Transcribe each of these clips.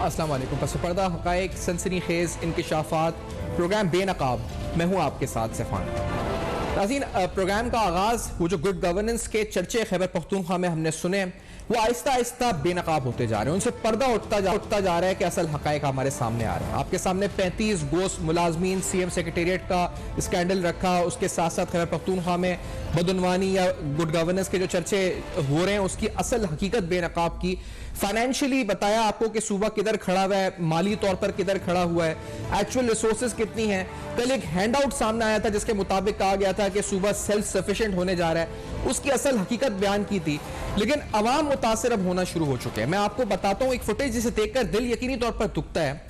अस्सलाम वालेकुम। पस पर्दा हक़ाइक़, सनसनीखेज़ इंकिशाफ़ात, प्रोग्राम बेनकाब। मैं हूँ आपके साथ सिफ़ान। नाज़रीन, प्रोग्राम का आगाज़ वो जो गुड गवर्नेंस के चर्चे खैबर पख्तूनख्वा में हमने सुने, वो आहिस्ता आहिस्ता बेनकाब होते जा रहे हैं। उनसे पर्दा उठता जा रहा है कि असल हक़ाइक़ हमारे सामने आ रहे हैं। आपके सामने 35 गोश्त मुलाजमीन सीएम सेक्रेटेरिएट का स्कैंडल रखा, उसके साथ साथ खैबर पख्तूनख्वा में बदउनवानी या गुड गवर्नेंस के जो चर्चे हो रहे हैं उसकी असल हकीकत बेनकाब की। फाइनेंशियली बताया आपको कि सूबा किधर खड़ा हुआ है, माली तौर पर किधर खड़ा हुआ है, एक्चुअल रिसोर्सेज कितनी हैं। कल एक हैंड आउट सामने आया था जिसके मुताबिक कहा गया था कि सूबा सेल्फ सफिशिएंट होने जा रहा है, उसकी असल हकीकत बयान की थी। लेकिन अवाम मुतासिर अब होना शुरू हो चुके हैं। मैं आपको बताता हूं एक फुटेज जिसे देखकर दिल यकीनी तौर पर दुखता है।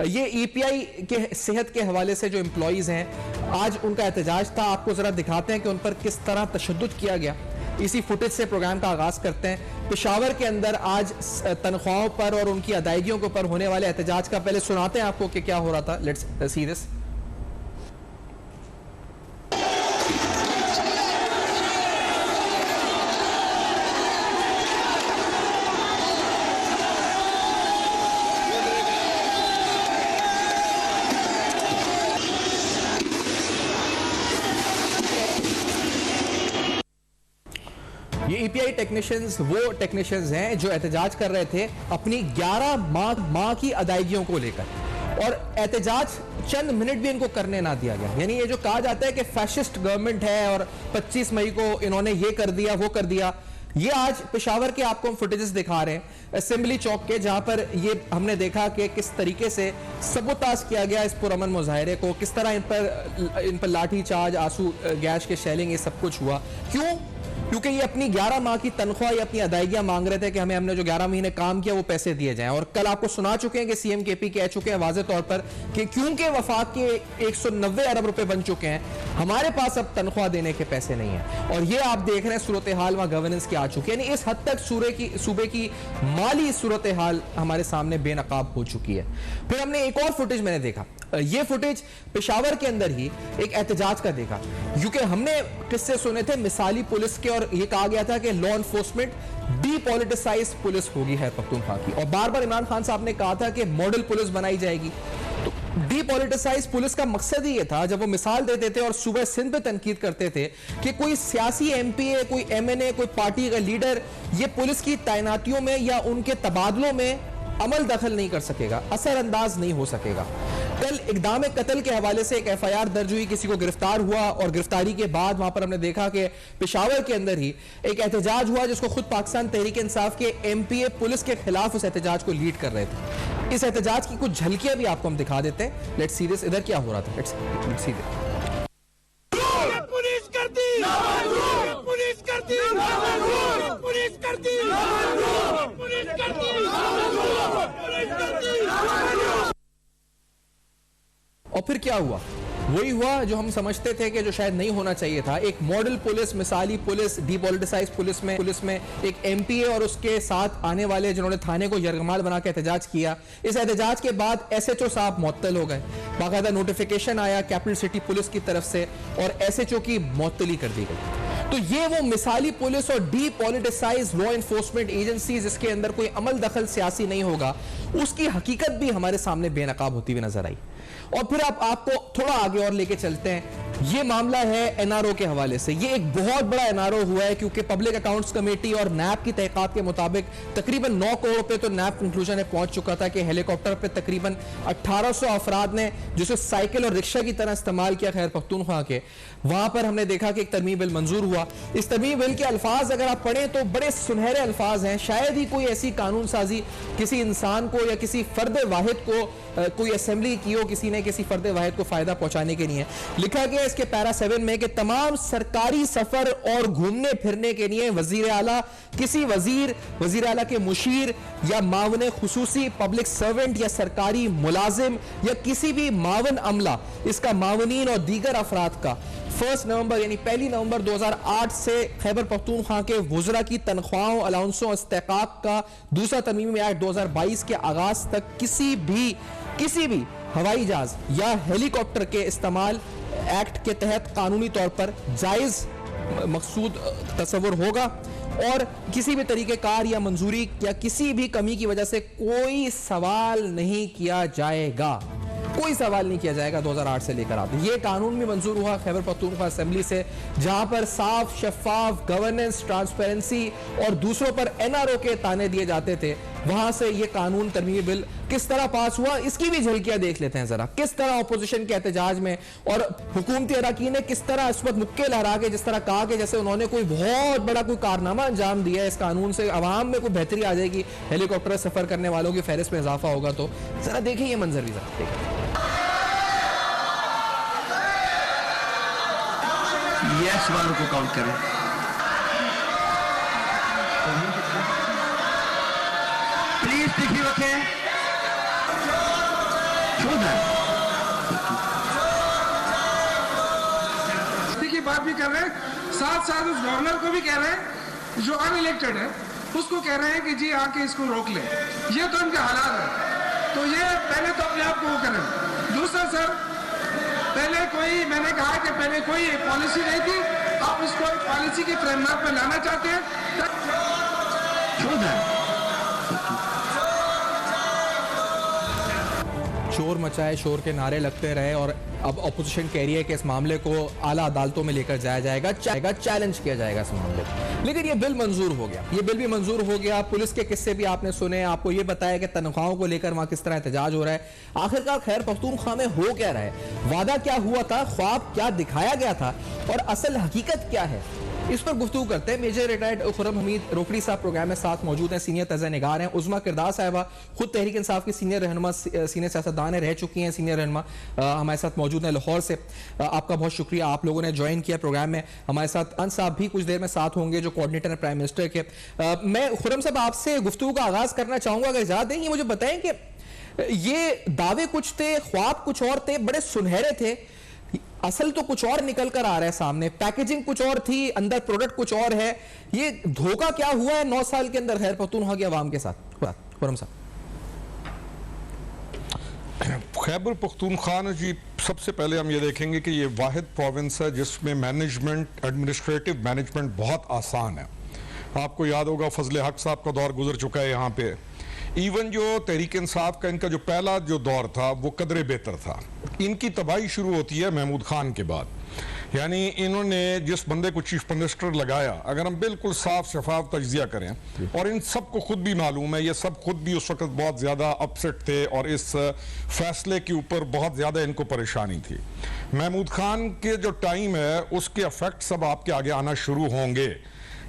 ये ईपीआई के सेहत के हवाले से जो एम्प्लॉइज हैं, आज उनका एहतजाज था। आपको जरा दिखाते हैं कि उन पर किस तरह तशद्दुद किया गया। इसी फुटेज से प्रोग्राम का आगाज करते हैं। पेशावर के अंदर आज तनख्वाहों पर और उनकी अदायगियों के ऊपर होने वाले एहतजाज का पहले सुनाते हैं आपको कि क्या हो रहा था। Let's see this. ये ईपीआई टेक्नीशियंस वो टेक्नीशियंस हैं जो एहतजाज कर रहे थे अपनी 11 माह की अदायगियों को लेकर, और एहतजाज चंद मिनट भी इनको करने ना दिया गया। यानी ये जो कहा जाता है कि फैशिस्ट गवर्नमेंट है और 25 मई को इन्होंने ये कर दिया वो कर दिया, ये आज पेशावर के आपको हम फुटेजेस दिखा रहे हैं असेंबली चौक के, जहां पर ये हमने देखा कि किस तरीके से सबोताज किया गया इस पुरअमन मुजाहरे को, किस तरह इन पर लाठी चार्ज, आंसू गैस के शेलिंग, ये सब कुछ हुआ। क्यों? क्योंकि ये अपनी 11 माह की तनख्वाह या अपनी अदायगियां मांग रहे थे कि हमने जो 11 महीने काम किया वो पैसे दिए जाएं। और कल आपको सुना चुके हैं कि सीएम केपी कह चुके हैं वाज़े तौर पर कि क्योंकि वफाक के 190 अरब रुपए बन चुके हैं, हमारे पास अब तनख्वाह देने के पैसे नहीं है। और ये आप देख रहे हैं सूरत हाल वहां गवर्नेंस की आ चुकी है। यानी इस हद तक सूबे की माली सूरत हाल हमारे सामने बेनकाब हो चुकी है। फिर हमने एक और फुटेज मैंने देखा, ये फुटेज पेशावर के अंदर ही एक एहतजाज का देखा, क्योंकि हमने किस्से सुने थे मिसाली पुलिस के, और ये कहा गया था कि लॉ एनफोर्समेंट डीपॉलिटिसाइज पुलिस होगी है पख्तूनख्वा की, और बार बार इमरान खान साहब ने कहा था कि मॉडल पुलिस बनाई जाएगी। तो डीपॉलिटिसाइज पुलिस का मकसद ही ये था, जब वो मिसाल देते थे और सूबे सिंध पे तनकीद करते थे कि कोई सियासी एमपीए, कोई एमएनए, कोई पार्टी का लीडर ये पुलिस की तैनातियों में या उनके तबादलों में अमल दखल नहीं कर सकेगा, असरअंदाज नहीं हो सकेगा। कल इक़दाम कत्ल के हवाले से एक एफआईआर दर्ज हुई, किसी को गिरफ्तार हुआ, और गिरफ्तारी के बाद वहां पर हमने देखा कि पेशावर के अंदर ही एक एहतजाज हुआ जिसको खुद पाकिस्तान तहरीक इंसाफ के एमपीए पुलिस के खिलाफ उस एहतजाज को लीड कर रहे थे। इस एहतजाज की कुछ झलकियां भी आपको हम दिखा देते हैं। Let's see this. इधर क्या हो रहा था, लेट्स सी दिस। पुलिस करती, पुलिस करती, पुलिस करती, पुलिस करती, और फिर क्या हुआ? वही हुआ जो हम समझते थे कि जो शायद नहीं होना चाहिए था। एक मॉडल पुलिस, मिसाली पुलिस, डीपॉलिटिसाइज पुलिस में एक एमपीए और उसके साथ आने वाले जिन्होंने थाने को यरगमाल बना के एहतजाज किया। इस एहतजाज के बाद एसएचओ साहब मुअत्तल हो गए, बाकायदा नोटिफिकेशन आया कैपिटल सिटी पुलिस की तरफ से और एसएचओ की मुअत्तली कर दी गई। तो ये वो मिसाली पुलिस और डीपॉलिटिसाइज लॉ एनफोर्समेंट एजेंसीज, इसके अंदर कोई अमल दखल सियासी नहीं होगा, उसकी हकीकत भी हमारे सामने बेनकाब होती हुई नजर आई। और फिर आपको थोड़ा आगे और लेके चलते हैं। ये मामला है एनआरओ के हवाले से। ये एक बहुत बड़ा एनआरओ हुआ है, क्योंकि पब्लिक अकाउंट्स कमेटी और नैब की तहकीकात के मुताबिक तकरीबन 9 करोड़ पे तो नैब कंक्लूजन में पहुंच चुका था कि हेलीकॉप्टर पे तकरीबन 1800 अफराद ने जिसे साइकिल और रिक्शा की तरह इस्तेमाल किया खैर पख्तूनख्वा के। वहां पर हमने देखा कि एक तरमीम बिल मंजूर हुआ। इस तरमीम बिल के अल्फाज अगर आप पढ़ें तो बड़े सुनहरे अल्फाज हैं। शायद ही कोई ऐसी कानून साजी किसी इंसान को या किसी फर्द वाहिद को कोई असेंबली की हो, किसी ने किसी फर्द वाहिद को फायदा पहुंचाने के लिए। लिखा गया इसके पैरा 7 में कि तमाम सरकारी सफर और घूमने फिरने के लिए वजीर आला किसी वजीर आला के मुशीर या मावन खुसूसी पब्लिक सर्वेंट या सरकारी मुलाजिम या किसी भी मावन अमला, इसका मावनीन और दीगर अफराद का 1 नवंबर यानी 1 नवंबर 2008 से खैबर पख्तूनख्वा के वुज़रा की तनख्वाहों, अलाउंसों, इस्तेकाक का दूसरा तरमीमी एक्ट 2022 के आगाज तक किसी भी हवाई जहाज या हेलीकॉप्टर के इस्तेमाल एक्ट के तहत कानूनी तौर पर जायज मकसूद तस्वुर होगा। और किसी भी तरीके कार या मंजूरी या किसी भी कमी की वजह से कोई सवाल नहीं किया जाएगा, कोई सवाल नहीं किया जाएगा 2008 से लेकर आप। ये कानून भी मंजूर हुआ खैबर पख्तूनख्वा असेंबली से, जहां पर साफ शफाफ गवर्नेंस, ट्रांसपेरेंसी और दूसरों पर एनआरओ के ताने दिए जाते थे। वहां से ये कानून तरमीमी बिल किस तरह पास हुआ, इसकी भी झलकियां देख लेते हैं जरा। किस तरह अपोजिशन के एहतजाज में और हुकूमती अरकान ने किस तरह इस वक्त मुक्के लहरा के जिस तरह कहा कि जैसे उन्होंने कोई बहुत बड़ा कोई कारनामा अंजाम दिया है, इस कानून से अवाम में कोई बेहतरी आ जाएगी, हेलीकॉप्टर सफर करने वालों की फहरिस्त में इजाफा होगा। तो जरा देखिए ये मंजर भी जरा देखिए। यस वालों को काउंट करें। प्लीज टिकी रखें। की बात भी कर रहे हैं, साथ साथ उस गवर्नर को भी कह रहे हैं जो अनइलेक्टेड है, उसको कह रहे हैं कि जी आके इसको रोक ले। ये तो इनके हालात है। तो ये पहले तो अपने आप को वो करें। दूसरा सर, पहले कोई, मैंने कहा कि पहले कोई पॉलिसी नहीं थी, आप इसको एक पॉलिसी के फ्रेमवर्क में लाना चाहते हैं। शोर मचाए, शोर के नारे लगते रहे और अब अपोजिशन कह रही है कि इस मामले को आला अदालतों में लेकर जाया जाएगा, चैलेंज किया जाएगा इस मामले को। लेकिन ये बिल मंजूर हो गया, ये बिल भी मंजूर हो गया। पुलिस के किस्से भी आपने सुने, आपको ये बताया कि तनख्वाहों को लेकर वहां किस तरह एहतजाज हो रहा है। आखिरकार खैर पख्तूनख्वा में हो क्या रहा है, वादा क्या हुआ था, ख्वाब क्या दिखाया गया था और असल हकीकत क्या है, इस पर गुफ्तगू करते हैं। मेजर रिटायर्ड खुर्रम हमीद रोकड़ी साहब प्रोग्राम में साथ मौजूद हैं, सीनियर तज़ा निगार हैं। उज़्मा किरदार साहिबा खुद तहरीक इंसाफ की सीनियर रहनुमा, सीनियर सियासतदान रह चुकी हैं, सीनियर रहनुमा हमारे साथ मौजूद हैं लाहौर से। आपका बहुत शुक्रिया, आप लोगों ने ज्वाइन किया प्रोग्राम में। हमारे साथ अन साहब भी कुछ देर में साथ होंगे जो कोऑर्डिनेटर हैं प्राइम मिनिस्टर के। मैं खुर्रम साहब आपसे गुफ्तगू का आगाज करना चाहूंगा, अगर इजाजत दें, ये मुझे बताएं कि ये दावे कुछ थे, ख्वाब कुछ और थे, बड़े सुनहरे थे, असल तो कुछ और निकल कर आ रहा है सामने, पैकेजिंग कुछ और थी, अंदर प्रोडक्ट कुछ और है। ये धोखा क्या हुआ है 9 साल के अंदर खैर पख्तूनख्वा की आवाम के साथ? खुर्रम साहब। खैबर पख्तूनख्वा जी, सबसे पहले हम ये देखेंगे कि ये वाहिद प्रोविंस है जिसमें मैनेजमेंट, एडमिनिस्ट्रेटिव मैनेजमेंट बहुत आसान है। आपको याद होगा फजले हक साहब का दौर गुजर चुका है यहाँ पे। इवन जो तहरीक इंसाफ का इनका जो पहला जो दौर था वो कदरे बेहतर था। इनकी तबाही शुरू होती है महमूद खान के बाद। यानी इन्होंने जिस बंदे को चीफ मिनिस्टर लगाया, अगर हम बिल्कुल साफ शफाफ तज्जिया करें, और इन सब को खुद भी मालूम है, ये सब खुद भी उस वक्त बहुत ज़्यादा अपसेट थे और इस फैसले के ऊपर बहुत ज़्यादा इनको परेशानी थी। महमूद खान के जो टाइम है उसके अफेक्ट सब आपके आगे आना शुरू होंगे।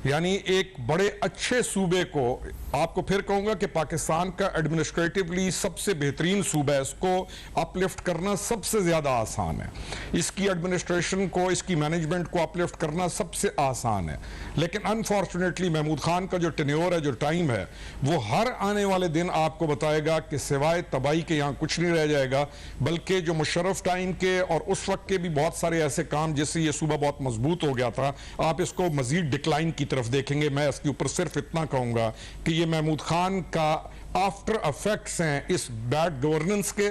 यानी एक बड़े अच्छे सूबे को, आपको फिर कहूंगा कि पाकिस्तान का एडमिनिस्ट्रेटिवली सबसे बेहतरीन सूबा है, इसको अपलिफ्ट करना सबसे ज़्यादा आसान है। इसकी एडमिनिस्ट्रेशन को, इसकी मैनेजमेंट को अपलिफ्ट करना सबसे आसान है। लेकिन अनफॉर्चुनेटली महमूद खान का जो टेन्योर है, जो टाइम है, वो हर आने वाले दिन आपको बताएगा कि सिवाय तबाही के यहाँ कुछ नहीं रह जाएगा, बल्कि जो मुशर्रफ टाइम के और उस वक्त के भी बहुत सारे ऐसे काम, जिससे ये सूबा बहुत मजबूत हो गया था, आप इसको मजीद डिक्लाइन की तरफ देखेंगे। मैं इसके ऊपर सिर्फ इतना कहूंगा कि ये महमूद खान का आफ्टर इफेक्ट्स हैं इस बैड गवर्नेंस के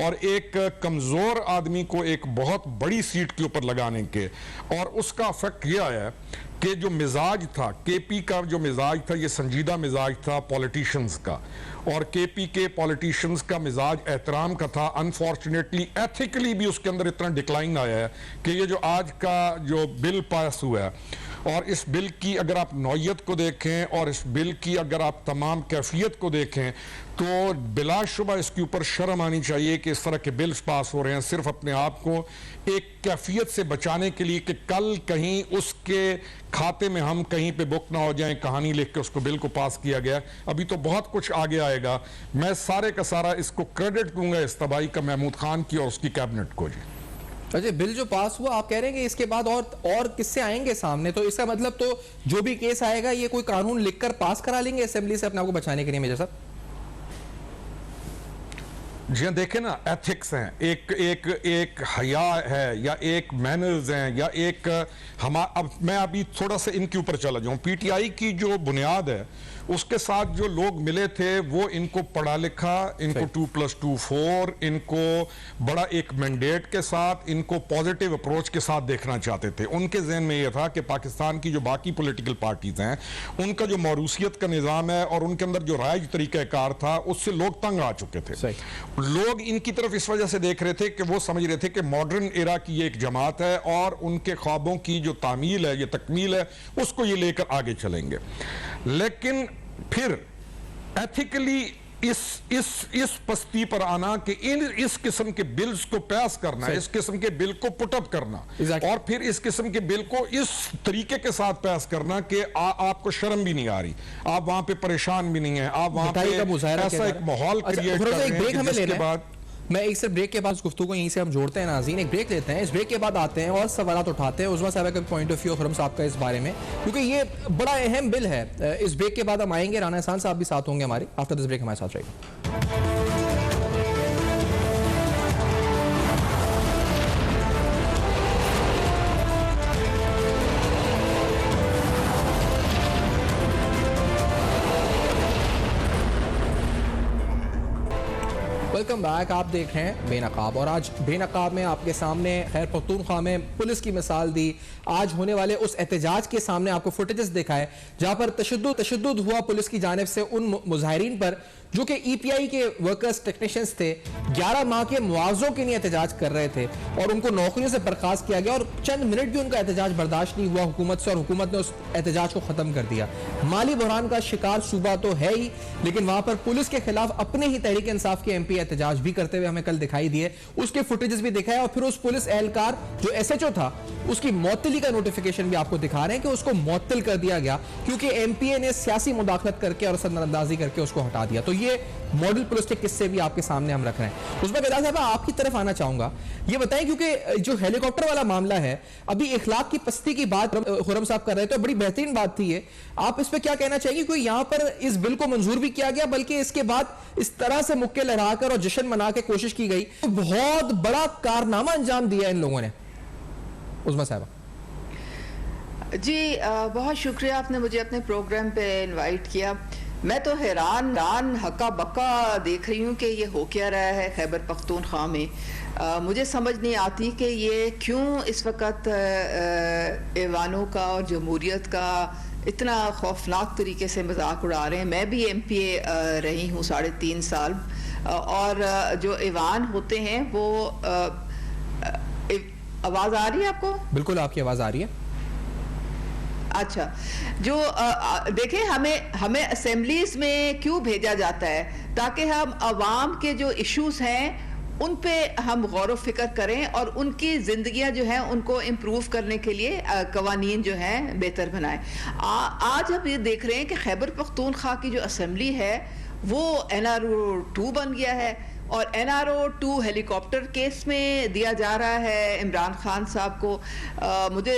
और एक कमजोर आदमी को एक बहुत बड़ी सीट के ऊपर लगाने के। और उसका इफेक्ट यह आया कि जो मिजाज था केपी का, जो मिजाज था, ये संजीदा मिजाज था पॉलिटिशियंस का, और केपी के पॉलिटिशियंस का मिजाज एहतराम का था। अनफॉर्चुनेटली एथिकली भी उसके अंदर इतना डिक्लाइन आया है कि ये जो आज का जो बिल पास हुआ है, और इस बिल की अगर आप नौयत को देखें और इस बिल की अगर आप तमाम कैफियत को देखें, तो बिलाशुबा इसके ऊपर शर्म आनी चाहिए कि इस तरह के बिल्स पास हो रहे हैं सिर्फ अपने आप को एक कैफियत से बचाने के लिए कि कल कहीं उसके खाते में हम कहीं पे बुक ना हो जाएं, कहानी लिख के उसको बिल को पास किया गया। अभी तो बहुत कुछ आगे आएगा। मैं सारे का सारा इसको क्रेडिट दूंगा इस तबाही का महमूद खान की और उसकी कैबिनेट को। जी अच्छा, बिल जो पास हुआ, आप कह रहे हैं कि इसके बाद और किससे आएंगे सामने, तो इसका मतलब तो जो भी केस आएगा ये कोई कानून लिखकर पास करा लेंगे असेंबली से अपने आप को बचाने के लिए? मेजर साहब, जी देखें ना, एथिक्स हैं, एक हया है, या एक मैनर्स हैं, या एक अब मैं अभी थोड़ा सा इनके ऊपर चला जाऊं। पीटीआई की जो बुनियाद है उसके साथ जो लोग मिले थे वो इनको पढ़ा लिखा, इनको 2+2 4, इनको बड़ा एक मैंडेट के साथ, इनको पॉजिटिव अप्रोच के साथ देखना चाहते थे। उनके जहन में यह था कि पाकिस्तान की जो बाकी पॉलिटिकल पार्टीज हैं उनका जो मौरूसियत का निज़ाम है और उनके अंदर जो राइज तरीक़ाकार था उससे लोग तंग आ चुके थे। लोग इनकी तरफ इस वजह से देख रहे थे कि वो समझ रहे थे कि मॉडर्न एरा की ये एक जमात है और उनके ख्वाबों की जो तामील है, ये तकमील है, उसको ये लेकर आगे चलेंगे। लेकिन फिर एथिकली इस पस्ती पर आना कि इस किस्म के बिल्स को पास करना, इस किस्म के बिल को पुटअप करना, और फिर इस किस्म के बिल को इस तरीके के साथ पास करना कि आपको शर्म भी नहीं आ रही, आप वहां पे परेशान भी नहीं है, आप वहां पे ऐसा एक माहौल क्रिएट कर रहे हैं जिसके बाद मैं एक से ब्रेक के बाद गुफ्तगू को यहीं से हम जोड़ते हैं नाज़रीन, एक ब्रेक लेते हैं, इस ब्रेक के बाद आते हैं और सवालात उठाते हैं उस्मा साहब का पॉइंट ऑफ व्यू, खुरम साहब का इस बारे में, क्योंकि ये बड़ा अहम बिल है। इस ब्रेक के बाद हम आएंगे, राना एहसान साहब भी साथ होंगे हमारे। आफ्टर दिस ब्रेक हमारे साथ रहेगा। वेलकम बैक, आप देख रहे हैं बेनकाब, और आज बेनकाब में आपके सामने खैबर पख्तूनख्वा में पुलिस की मिसाल दी, आज होने वाले उस एहतजाज के सामने आपको फुटेजेस दिखाए जहां पर तशद्दुद हुआ पुलिस की जानिब से उन मुजाहिरीन पर जो कि ईपीआई के वर्कर्स टेक्नीशियंस थे, 11 माह के मुआवजों के लिए एहतजाज कर रहे थे और उनको नौकरियों से बर्खास्त किया गया और चंद मिनट भी उनका एहतजाज बर्दाश्त नहीं हुआ हुकूमत से और हुकूमत ने उस एहतजाज को खत्म कर दिया। माली बहरान का शिकार सूबा तो है ही, लेकिन वहां पर पुलिस के खिलाफ अपने ही तहरीक इंसाफ के एमपी एहतजाज भी करते हुए हमें कल दिखाई दिए, उसके फुटेजेस भी दिखाए और फिर उस पुलिस एहलकार जो एसएचओ था उसकी मौतली का नोटिफिकेशन भी आपको दिखा रहे हैं कि उसको मुअत्तल कर दिया गया क्योंकि एमपीए ने सियासी मुदाखलत करके और असरअंदाजी करके उसको हटा दिया। तो ये मॉडल पुलिस के किस्से भी आपके सामने हम रख रहे हैं। उसमें गदा साहब आपकी तरफ आना चाहूंगा, ये बताएं क्योंकि जो हेलीकॉप्टर वाला मामला है, अभी इखलाक की पस्ती की बात खुरम साहब कर रहे थे, तो बड़ी बेहतरीन बात थी ये, आप इस पर क्या कहना चाहिए? क्योंकि यहां पर इस बिल को मंजूर भी किया गया, बल्कि इसके बाद इस तरह से मुक्के लहराकर और जश्न मना के कोशिश की गई, तो बहुत बड़ा कारनामा अंजाम दिया इन लोगों ने। उस्मा साहब जी, बहुत शुक्रिया आपने मुझे अपने प्रोग्राम पे इनवाइट किया। मैं तो हैरान हक्का बक्का देख रही हूँ कि ये हो क्या रहा है खैबर पख्तूनख्वा में। मुझे समझ नहीं आती कि ये क्यों इस वक्त ऐवानों का और जमहूरियत का इतना खौफनाक तरीके से मजाक उड़ा रहे हैं। मैं भी एमपीए रही हूँ 3.5 साल, और जो ऐवान होते हैं वो आवाज़ आ रही है आपको? बिल्कुल आपकी आवाज़ आ रही है। अच्छा, जो देखें, हमें असेंबलीज में क्यों भेजा जाता है? ताकि हम अवाम के जो इश्यूज हैं उन पे हम गौर व फिक्र करें और उनकी ज़िंदगियां जो हैं उनको इम्प्रूव करने के लिए कवानीन जो हैं बेहतर बनाएं। आज हम ये देख रहे हैं कि खैबर पख्तूनख्वा की जो असेंबली है वो NRO 2 बन गया है और NRO 2 हेलीकॉप्टर केस में दिया जा रहा है इमरान खान साहब को। मुझे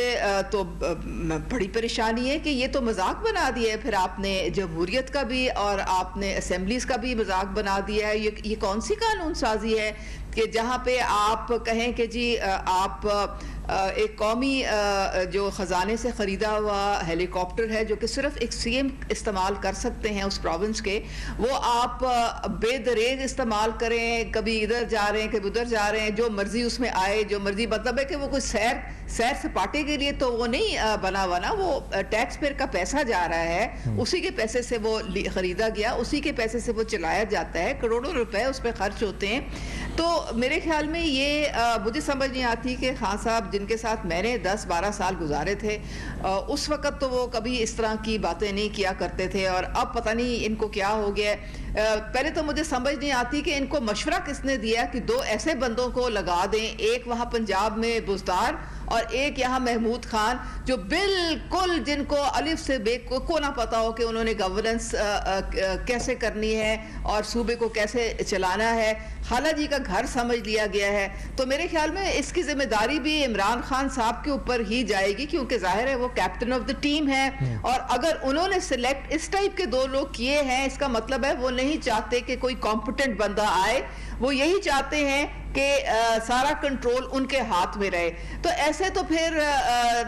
तो बड़ी परेशानी है कि ये तो मजाक बना दिया है, फिर आपने जमहूरियत का भी और आपने असेंबलीज का भी मजाक बना दिया है। ये कौन सी कानून साजी है कि जहाँ पे आप कहें कि जी आप एक कौमी जो ख़जाने से ख़रीदा हुआ हेलीकॉप्टर है जो कि सिर्फ एक CM इस्तेमाल कर सकते हैं उस प्रोविंस के, वो आप बेदरेग इस्तेमाल करें, कभी इधर जा रहे हैं कभी उधर जा रहे हैं, जो मर्जी उसमें आए, जो मर्जी, मतलब है कि वो कोई सैर सपाटे के लिए तो वो नहीं बना हुआ ना, वो टैक्स पेयर का पैसा जा रहा है, उसी के पैसे से वो ख़रीदा गया, उसी के पैसे से वो चलाया जाता है, करोड़ों रुपए उस पर खर्च होते हैं। तो मेरे ख्याल में ये मुझे समझ नहीं आती कि खान साहब जिनके साथ मैंने 10-12 साल गुजारे थे, उस वक़्त तो वो कभी इस तरह की बातें नहीं किया करते थे और अब पता नहीं इनको क्या हो गया। पहले तो मुझे समझ नहीं आती कि इनको मशवरा किसने दिया कि 2 ऐसे बंदों को लगा दें, एक वहाँ पंजाब में बुज़दार और एक यहाँ महमूद खान जो बिल्कुल जिनको अलिफ से बे को ना पता हो कि उन्होंने गवर्नेंस कैसे करनी है और सूबे को कैसे चलाना है, खाला जी का घर समझ लिया गया है। तो मेरे ख्याल में इसकी जिम्मेदारी भी इमरान खान साहब के ऊपर ही जाएगी, क्योंकि जाहिर है वो कैप्टन ऑफ द टीम है और अगर उन्होंने सिलेक्ट इस टाइप के 2 लोग किए हैं, इसका मतलब है वो नहीं चाहते कि कोई कॉम्पिटेंट बंदा आए, वो यही चाहते हैं कि सारा कंट्रोल उनके हाथ में रहे। तो ऐसे तो फिर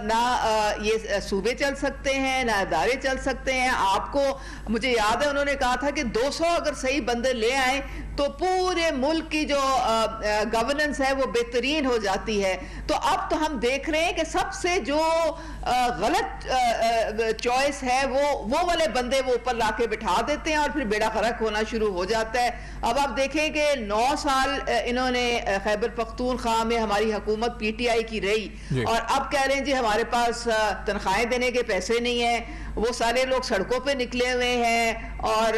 ना ये सूबे चल सकते हैं ना अदारे चल सकते हैं। आपको मुझे याद है उन्होंने कहा था कि 200 अगर सही बंदे ले आए तो पूरे मुल्क की जो गवर्नेंस है वो बेहतरीन हो जाती है। तो अब तो हम देख रहे हैं कि सबसे जो गलत चॉइस है वो वाले बंदे वो ऊपर लाके बिठा देते हैं और फिर बेड़ा गर्क होना शुरू हो जाता है। अब आप देखें कि 9 साल इन्होंने खैबर पख्तूनख्वा में हमारी हुकूमत पीटीआई की रही और अब कह रहे हैं जी हमारे पास तनख्वाहें देने के पैसे नहीं है। वो सारे लोग सड़कों पे निकले हुए हैं और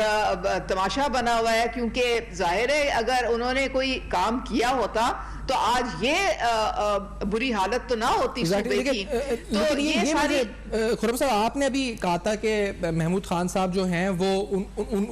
तमाशा बना हुआ है, क्योंकि जाहिर है अगर उन्होंने कोई काम किया होता तो आज ये बुरी हालत तो ना होती सूबे की। तो ये सारी खुरम साहब आपने अभी कहा था कि महमूद खान साहब जो हैं वो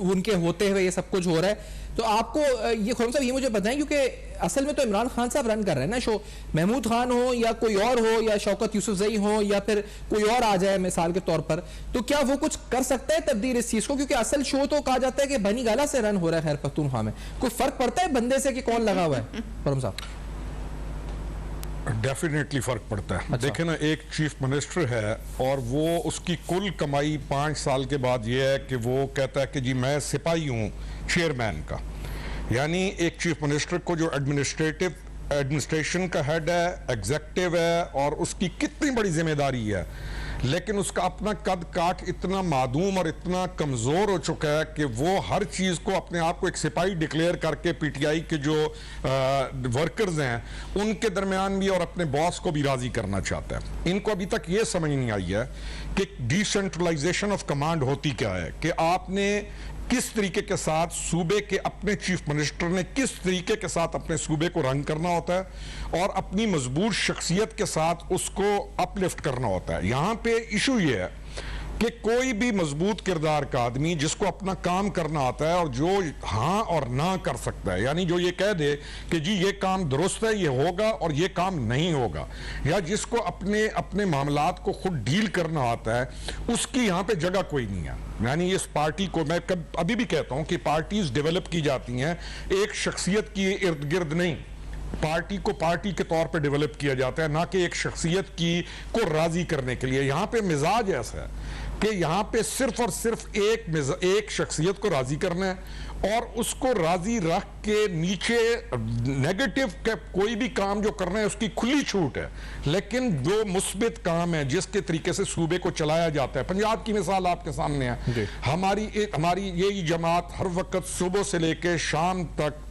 उनके होते हुए ये सब कुछ हो रहा है, तो आपको ये खुरम साहब ये मुझे बताएं, क्योंकि असल में तो इमरान खान साहब रन कर रहे हैं ना शो, महमूद खान हो या कोई और हो या शौकत यूसुफजई हो या फिर कोई और आ जाए मिसाल के तौर पर, तो क्या वो कुछ कर सकता है तब्दील इस चीज को? क्योंकि असल शो तो कहा जाता है कि बनी गाला से रन हो रहा है खैबर पख्तूनख्वा में, कोई फर्क पड़ता है बंदे से कि कौन लगा हुआ है खुरम साहब? डेफिनेटली फर्क पड़ता है। अच्छा। देखे ना, एक चीफ मिनिस्टर है और वो उसकी कुल कमाई 5 साल के बाद ये है कि वो कहता है कि जी मैं सिपाही हूँ चेयरमैन का। यानी एक चीफ मिनिस्टर को जो एडमिनिस्ट्रेशन का हेड है, एग्जेक्टिव है और उसकी कितनी बड़ी जिम्मेदारी है, लेकिन उसका अपना कद काठ इतना मादूम और इतना कमजोर हो चुका है कि वो हर चीज को अपने आप को एक सिपाही डिक्लेयर करके पीटीआई के जो वर्कर्स हैं उनके दरमियान भी और अपने बॉस को भी राजी करना चाहता है। इनको अभी तक ये समझ नहीं आई है कि डिसेंट्रलाइजेशन ऑफ कमांड होती क्या है, कि आपने किस तरीके के साथ सूबे के अपने चीफ मिनिस्टर ने किस तरीके के साथ अपने सूबे को रन करना होता है और अपनी मजबूत शख्सियत के साथ उसको अपलिफ्ट करना होता है। यहां पे इशू ये है कि कोई भी मजबूत किरदार का आदमी जिसको अपना काम करना आता है और जो हाँ और ना कर सकता है, यानी जो ये कह दे कि जी ये काम दुरुस्त है, ये होगा और ये काम नहीं होगा, या जिसको अपने अपने मामलात को खुद डील करना आता है, उसकी यहाँ पे जगह कोई नहीं है। यानी इस पार्टी को मैं अभी भी कहता हूँ कि पार्टीज डेवलप की जाती हैं एक शख्सियत की इर्द गिर्द नहीं, पार्टी को पार्टी के तौर पे डेवलप किया जाता है, ना कि एक शख्सियत की को राजी करने के लिए। यहाँ पे मिजाज ऐसा है कि यहाँ पे सिर्फ और सिर्फ एक शख्सियत को राजी करना है और उसको राजी रख के नीचे नेगेटिव कोई भी काम जो करना है उसकी खुली छूट है, लेकिन जो मुस्बित काम है जिसके तरीके से सूबे को चलाया जाता है। पंजाब की मिसाल आपके सामने है। हमारी यही जमात हर वक्त सुबह से लेकर शाम तक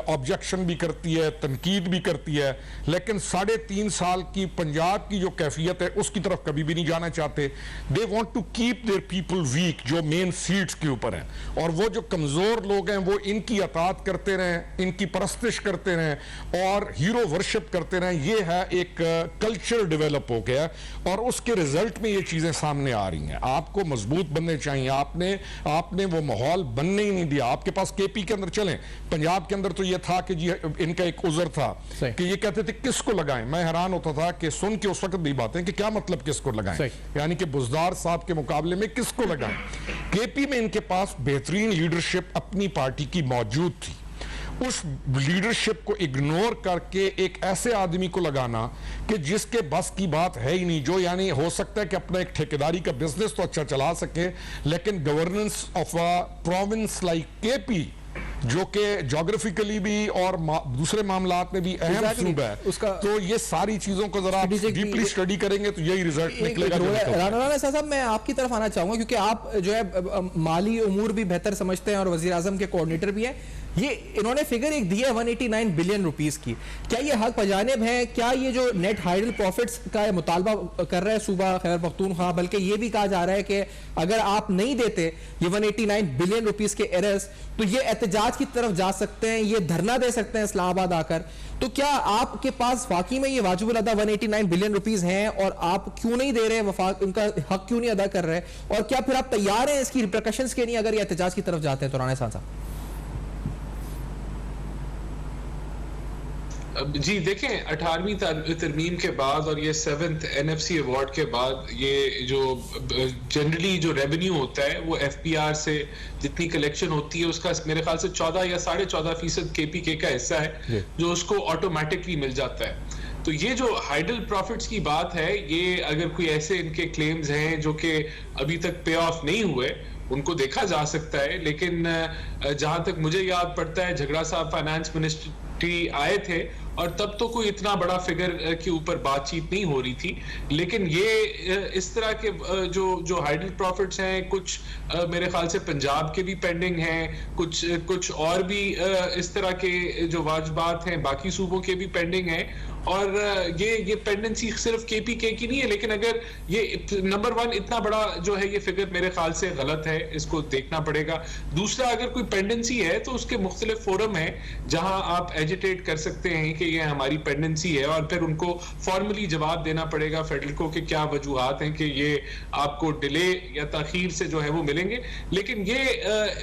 ऑब्जेक्शन भी करती है, तनकीद भी करती है, लेकिन 3.5 साल की पंजाब की जो कैफियत है उसकी तरफ कभी भी नहीं जाना चाहते। They want to keep their people weak, जो मेन सीट्स के ऊपर हैं, और वो जो कमजोर लोग हैं वो इनकी अतात करते रहें, इनकी परस्तिश करते रहें और हीरो वर्शिप करते रहें। ये है एक कल्चर डेवलप हो गया और उसके रिजल्ट में ये चीजें सामने आ रही हैं। आपको मजबूत बनने चाहिए, आपने वो माहौल बनने ही नहीं दिया। आपके पास केपी के अंदर चलें, पंजाब के अंदर तो ये था कि जी इनका एक उज़र था कि ये कहते थे किसको लगाएं। मैं हैरान होता था कि सुन के उस वक्त भी बातें कि क्या मतलब किसको लगाएं, यानी कि बुज़दार साहब के मुकाबले में किसको लगाएं। केपी में इनके पास बेहतरीन लीडरशिप अपनी पार्टी की मौजूद थी, उस लीडरशिप को इग्नोर करके एक ऐसे आदमी को लगाना कि जिसके बस की बात है ही नहीं, जो यानी हो सकता है कि अपना एक ठेकेदारी का बिजनेस तो अच्छा चला सके, लेकिन governance of a province like KP जो कि ज्योग्राफिकली भी और दूसरे मामलात में भी अहम सूबा है, उसका तो ये सारी चीजों को जरा डीपली स्टडी करेंगे तो यही रिजल्ट निकलेगा। राना साहब, मैं आपकी तरफ आना चाहूंगा क्योंकि आप जो है माली उमूर भी बेहतर समझते हैं और वजीर आजम के कोऑर्डिनेटर भी हैं। ये इन्होंने फिगर एक दी है 189 बिलियन रुपीस की। क्या ये हक पजानिब है? क्या ये जो नेट हाइडल प्रॉफिट्स का मुतालबा कर रहा है सूबा खैबर पख्तूनख्वा, बल्कि ये भी कहा जा रहा है कि अगर आप नहीं देते ये 189 बिलियन रुपीस के एरर्स तो ये एहतजाज की तरफ जा सकते हैं, ये धरना दे सकते हैं इस्लामाबाद आकर। तो क्या आपके पास वाकई में ये वाजिबुल अदा 189 बिलियन रुपीस हैं और आप क्यों नहीं दे रहे, वफाक उनका हक क्यों नहीं अदा कर रहे, और क्या फिर आप तैयार हैं इसकी रिप्रिकॉशंस के नहीं अगर ये एहतजाज की तरफ जाते हैं? तो राना साहब जी देखें, 18वीं तरमीम के बाद और ये 7th NFC अवार्ड के बाद ये जो जनरली जो रेवेन्यू होता है वो FPR से जितनी कलेक्शन होती है उसका मेरे ख्याल से 14 या 14.5% KPK का हिस्सा है जो उसको ऑटोमेटिकली मिल जाता है। तो ये जो हाइडल प्रॉफिट्स की बात है, ये अगर कोई ऐसे इनके क्लेम्स हैं जो कि अभी तक पे ऑफ नहीं हुए, उनको देखा जा सकता है। लेकिन जहां तक मुझे याद पड़ता है झगड़ा साहब फाइनेंस मिनिस्ट्री आए थे और तब तो कोई इतना बड़ा फिगर के ऊपर बातचीत नहीं हो रही थी। लेकिन ये इस तरह के जो हाइडल प्रॉफिट्स हैं, कुछ मेरे ख्याल से पंजाब के भी पेंडिंग हैं, कुछ और भी इस तरह के जो वाजबात हैं बाकी सूबों के भी पेंडिंग हैं। और ये पेंडेंसी सिर्फ KPK की नहीं है, लेकिन अगर ये नंबर 1 इतना बड़ा जो है ये फिगर मेरे ख्याल से गलत है, इसको देखना पड़ेगा। दूसरा, अगर कोई पेंडेंसी है तो उसके मुख्तलिफ फोरम है जहां आप एजिटेट कर सकते हैं कि ये हमारी पेंडेंसी है, और फिर उनको फॉर्मली जवाब देना पड़ेगा फेडरल को कि क्या वजूहात हैं कि ये आपको डिले या ताखीर से जो है वो मिलेंगे। लेकिन ये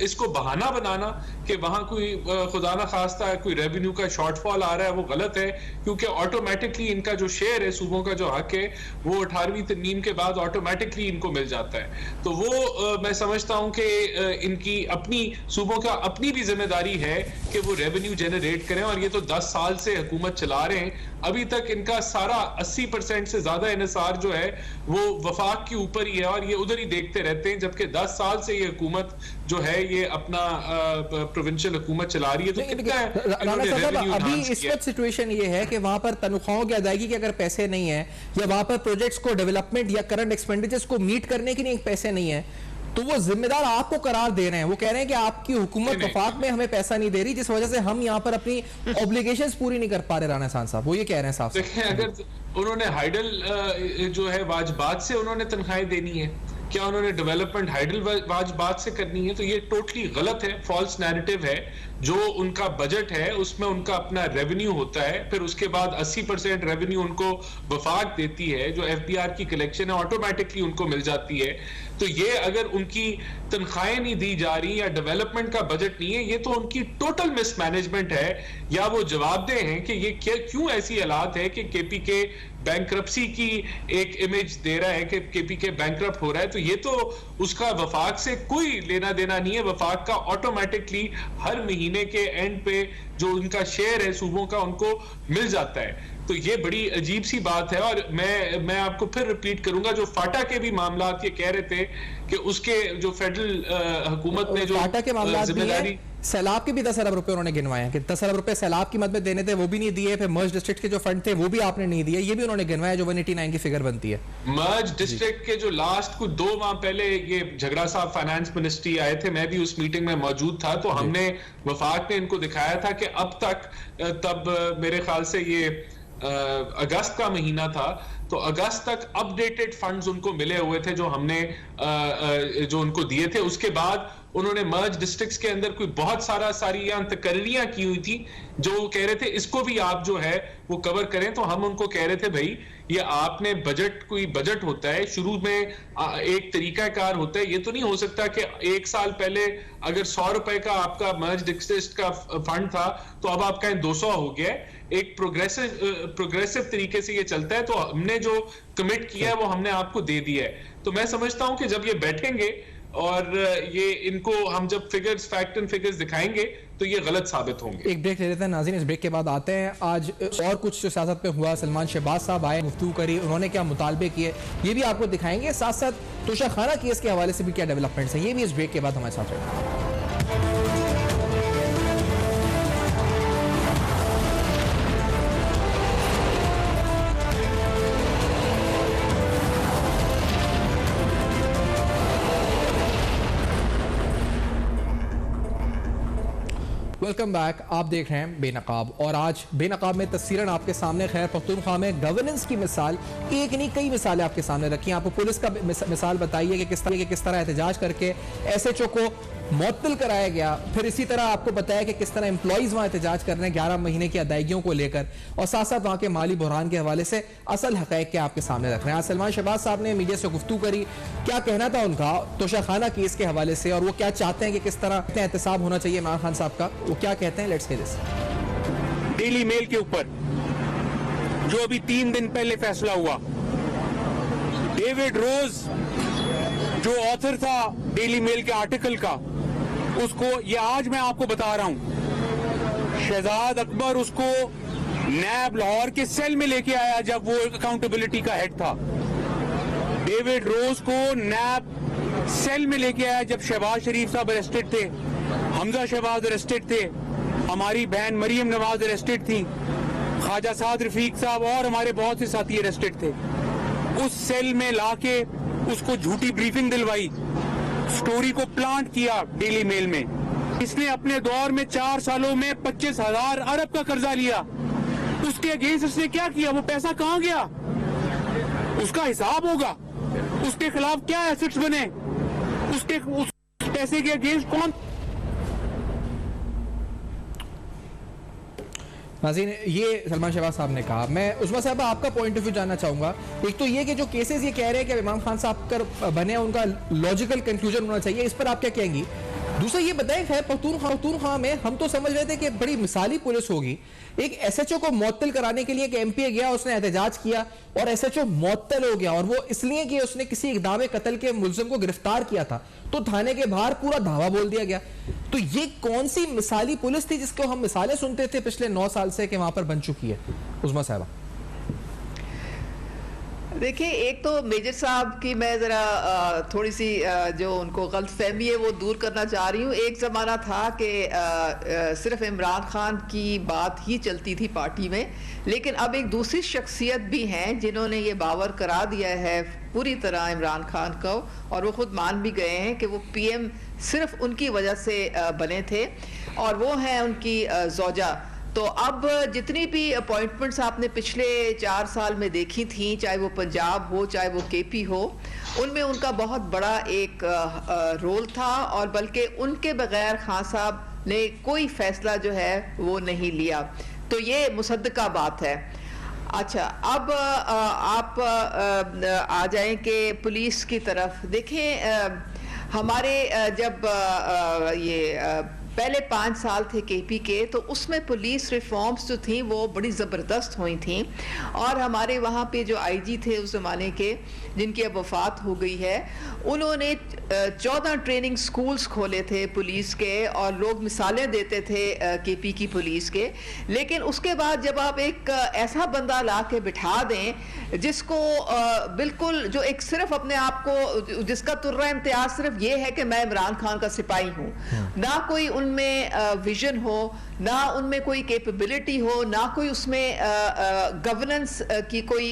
इसको बहाना बनाना कि वहां कोई खुदा ना खास्ता कोई रेवेन्यू का शॉर्टफॉल आ रहा है, वो गलत है, क्योंकि ऑटोमेटिकली इनका जो शेयर है सूबों का जो हक है वो 18वीं तरमीम के बाद ऑटोमेटिकली इनको मिल जाता है। तो वो मैं समझता हूं कि इनकी अपनी सूबों का अपनी भी जिम्मेदारी है कि वो रेवेन्यू जनरेट करें, और ये तो 10 साल से हुकूमत चला रहे हैं। अभी तक इनका सारा 80% से ज्यादा इन्हिसार जो है वो वफाक के ऊपर ही है और ये उधर ही देखते रहते हैं, जबकि 10 साल से ये हुकूमत जो है ये अपना प्रोविंशियल हुकूमत चला रही है। तो कितना राना साहब, अभी इस वक्त सिचुएशन ये है कि वहां पर तनख्वाहों की अदायगी के अगर पैसे नहीं है, या वहां पर प्रोजेक्ट्स को डेवलपमेंट या करंट एक्सपेंडिचर्स को मीट करने के लिए पैसे नहीं है, तो वो जिम्मेदार आपको करार दे रहे हैं। वो कह रहे हैं कि आपकी हुकूमत वफाक में हमें पैसा नहीं दे रही, जिस वजह से हम यहाँ पर अपनी ऑब्लिगेशंस पूरी नहीं कर पा रहे। राना साहब वो ये कह रहे हैं साहब। देखें, अगर उन्होंने हाइडल जो है वाजबात से उन्होंने तनख्वाहें देनी है, क्या उन्होंने डेवलपमेंट हाइडल वाजबात से करनी है, तो ये टोटली गलत है, फॉल्स नैरेटिव है। जो उनका बजट है उसमें उनका अपना रेवेन्यू होता है, फिर उसके बाद 80% रेवेन्यू उनको वफाक देती है, जो FBR की कलेक्शन है ऑटोमेटिकली उनको मिल जाती है। तो ये अगर उनकी तनख्वाहें नहीं दी जा रही या डेवलपमेंट का बजट नहीं है, ये तो उनकी टोटल मिसमैनेजमेंट है, या वो जवाबदेह हैं कि ये क्यों ऐसी हालात है कि KPK बैंक्रप्सी की एक इमेज दे रहा है कि KPK बैंक्रप्ट हो रहा है। तो ये तो उसका वफाक से कोई लेना देना नहीं है। वफाक का ऑटोमेटिकली हर महीने के एंड पे जो उनका शेयर है सूबों का उनको मिल जाता है। तो ये बड़ी अजीब सी बात है। और मैं आपको फिर रिपीट करूंगा, जो फाटा के भी मामलात ये कह रहे थे कि उसके जो फेडरल हुकूमत ने जो फाटा के मामलात जिम्मेदारी, सैलाब के भी 10 अरब रुपए उन्होंने गिनवाए हैं कि 10 अरब रुपए सैलाब की मद में देने थे, वो भी नहीं दिए। फिर मर्ज डिस्ट्रिक्ट के जो फंड थे वो भी आपने नहीं दिए, ये भी उन्होंने गिनवाया, जो 189 की फिगर बनती है। मर्ज डिस्ट्रिक्ट के जो लास्ट कुछ 2 माह पहले ये झगड़ा साहब फाइनेंस मिनिस्ट्री आए थे, मैं भी उस मीटिंग में मौजूद था, तो हमने वफाक ने इनको दिखाया था कि अब तक, तब मेरे ख्याल से ये अगस्त का महीना था, तो अगस्त तक अपडेटेड फंड्स उनको मिले हुए थे जो हमने जो उनको दिए थे। उसके बाद उन्होंने मर्ज डिस्ट्रिक्ट्स के अंदर कोई बहुत सारी तकरीरियां की हुई थी जो कह रहे थे इसको भी आप जो है वो कवर करें। तो हम उनको कह रहे थे भाई ये आपने कोई बजट होता है, शुरू में एक तरीकाकार होता है, ये तो नहीं हो सकता कि 1 साल पहले अगर 100 रुपए का आपका मर्ज डिस्ट्रिक्ट का फंड था तो अब आपका 200 हो गया है। एक प्रोग्रेसिव तरीके से ये चलता है। तो हमने जो कमिट किया है वो हमने आपको दे दिया है। तो मैं समझता हूं कि जब ये बैठेंगे और ये इनको हम जब फिगर्स, फैक्ट एंड फिगर्स दिखाएंगे तो ये गलत साबित होंगे। एक ब्रेक ले लेते हैं नाज़रीन, इस ब्रेक के बाद आते हैं आज और कुछ जो सियासत पे हुआ। सलमान शहबाज साहब आए, गुफ्तगू करी, उन्होंने क्या मुतालबे किए ये भी आपको दिखाएंगे। साथ साथ तोशाखाना केस के हवाले से भी क्या डेवलपमेंट्स हैं, ये भी इस ब्रेक के बाद हमारे साथ रहेंगे। Welcome back. आप देख रहे हैं बेनकाब और आज बेनकाब में तस्वीरें आपके सामने खैर पख्तूनख्वा में गवर्नेंस की मिसाल एक नहीं कई मिसालें आपके सामने रखी हैं। आपको पुलिस का मिसाल बताइए कि किस तरह एहतजाज करके SHO को मुअत्तल कराया गया। फिर इसी तरह आपको बताया कि किस तरह एम्प्लॉइज वहां एहतजाज कर रहे हैं 11 महीने की अदायगियों को लेकर और साथ साथ वहां के माली बहरान के हवाले से असल हक़ाइक़ के आपके सामने रख रहे हैं। आज सलमान शहबाज साहब ने मीडिया से गुफ्तगू करी, क्या कहना था उनका तोशाखाना केस के हवाले से और वो क्या चाहते हैं कि किस तरह एहतसाब होना चाहिए इमरान खान साहब का, वो क्या कहते हैं। Let's hear this. Daily Mail के ऊपर जो अभी 3 दिन पहले फैसला हुआ, डेविड रोज जो ऑथर था डेली मेल के आर्टिकल का, उसको ये आज मैं आपको बता रहा हूं, शहजाद अकबर उसको नैब लाहौर के सेल में लेके आया जब वो अकाउंटेबिलिटी का हेड था। डेविड रोज को नैब सेल में लेके आया जब शहबाज शरीफ साहब अरेस्टेड थे, हमजा शहबाज अरेस्टेड थे, हमारी बहन मरियम नवाज अरेस्टेड थी, ख्वाजा साद रफीक साहब और हमारे बहुत से साथी अरेस्टेड थे। उस सेल में लाके उसको झूठी ब्रीफिंग दिलवाई, स्टोरी को प्लांट किया डेली मेल में। इसने अपने दौर में 4 सालों में 25,000 अरब का कर्जा लिया। उसके अगेंस्ट इसने क्या किया? वो पैसा कहां गया? उसका हिसाब होगा। उसके खिलाफ क्या एसेट्स बने, उसके उस पैसे के अगेंस्ट कौन। नाज़रीन, ये सलमान शहबाज साहब ने कहा। मैं उस्मा साहब आपका पॉइंट ऑफ व्यू जानना चाहूंगा। एक तो ये कि जो केसेस ये कह रहे हैं कि इमरान खान साहब कर बने, उनका लॉजिकल कंक्लूजन होना चाहिए, इस पर आप क्या कहेंगी? दूसरा ये बताएं, खैर पख्तूनख्वा में हम तो समझ रहे थे कि बड़ी मिसाली पुलिस होगी। एक SHO को मुअत्तल कराने के लिए एक MP गया, उसने एहतजाज किया और SHO मुअत्तल हो गया, और वो इसलिए कि उसने किसी इक़दाम कत्ल के मुल्ज़िम को गिरफ्तार किया था, तो थाने के बाहर पूरा धावा बोल दिया गया। तो ये कौन सी मिसाली पुलिस थी जिसको हम मिसालें सुनते थे पिछले 9 साल से कि वहां पर बन चुकी है? उस्मा साहबा देखिए, एक तो मेजर साहब की मैं ज़रा थोड़ी सी जो उनको गलतफहमी है वो दूर करना चाह रही हूँ। एक ज़माना था कि सिर्फ इमरान खान की बात ही चलती थी पार्टी में, लेकिन अब एक दूसरी शख्सियत भी हैं जिन्होंने ये बावर करा दिया है पूरी तरह इमरान खान को, और वो खुद मान भी गए हैं कि वो PM सिर्फ उनकी वजह से बने थे, और वो हैं उनकी ज़ौजा। तो अब जितनी भी अपॉइंटमेंट्स आपने पिछले 4 साल में देखी थी, चाहे वो पंजाब हो चाहे वो KP हो, उनमें उनका बहुत बड़ा एक रोल था, और बल्कि उनके बगैर खान साहब ने कोई फैसला जो है वो नहीं लिया। तो ये मुसद्दका बात है। अच्छा, अब आप आ जाएं कि पुलिस की तरफ देखें। हमारे जब ये पहले 5 साल थे KP के, तो उसमें पुलिस रिफॉर्म्स जो थी वो बड़ी ज़बरदस्त हुई थी, और हमारे वहाँ पे जो IG थे उस ज़माने के, जिनकी अब वफ़ात हो गई है, उन्होंने 14 ट्रेनिंग स्कूल्स खोले थे पुलिस के, और लोग मिसालें देते थे KP की पुलिस के। लेकिन उसके बाद जब आप एक ऐसा बंदा ला के बिठा दें जिसको बिल्कुल जो एक सिर्फ अपने आप को, जिसका तुर्रा इम्तियाज सिर्फ ये है कि मैं इमरान खान का सिपाही हूँ, ना कोई उनमें विजन हो, ना उनमें कोई कैपेबिलिटी हो, ना कोई उसमें गवर्नेंस की कोई